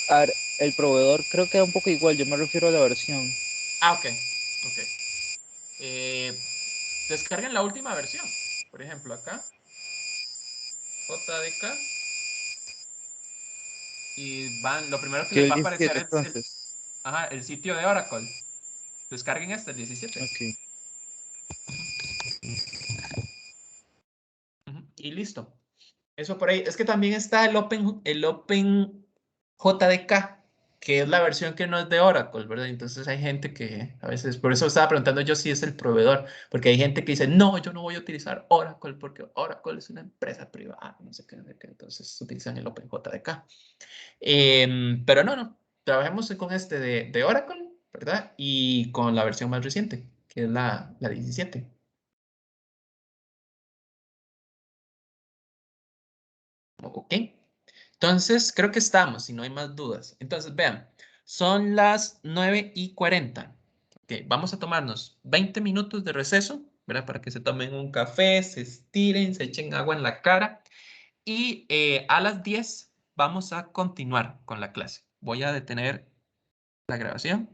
A ver, el proveedor creo que da un poco igual, yo me refiero a la versión. Ok, ok. Descarguen la última versión. Por ejemplo, acá. JDK. Y van, lo primero que Que les el va a aparecer 17 es entonces. el sitio de Oracle. Descarguen este, el 17. Ok. Y listo. Eso por ahí. Es que también está el Open JDK, que es la versión que no es de Oracle, ¿verdad? Entonces hay gente que a veces, por eso estaba preguntando yo si es el proveedor, porque hay gente que dice, no, yo no voy a utilizar Oracle porque Oracle es una empresa privada, no sé qué, no sé qué. Entonces utilizan el Open JDK. Pero no, trabajemos con este de Oracle, ¿verdad? Y con la versión más reciente, que es la 17. Ok. Entonces, creo que estamos, si no hay más dudas. Entonces, vean, son las 9:40. Ok, vamos a tomarnos 20 minutos de receso, ¿verdad? Para que se tomen un café, se estiren, se echen agua en la cara. Y a las 10 vamos a continuar con la clase. Voy a detener la grabación.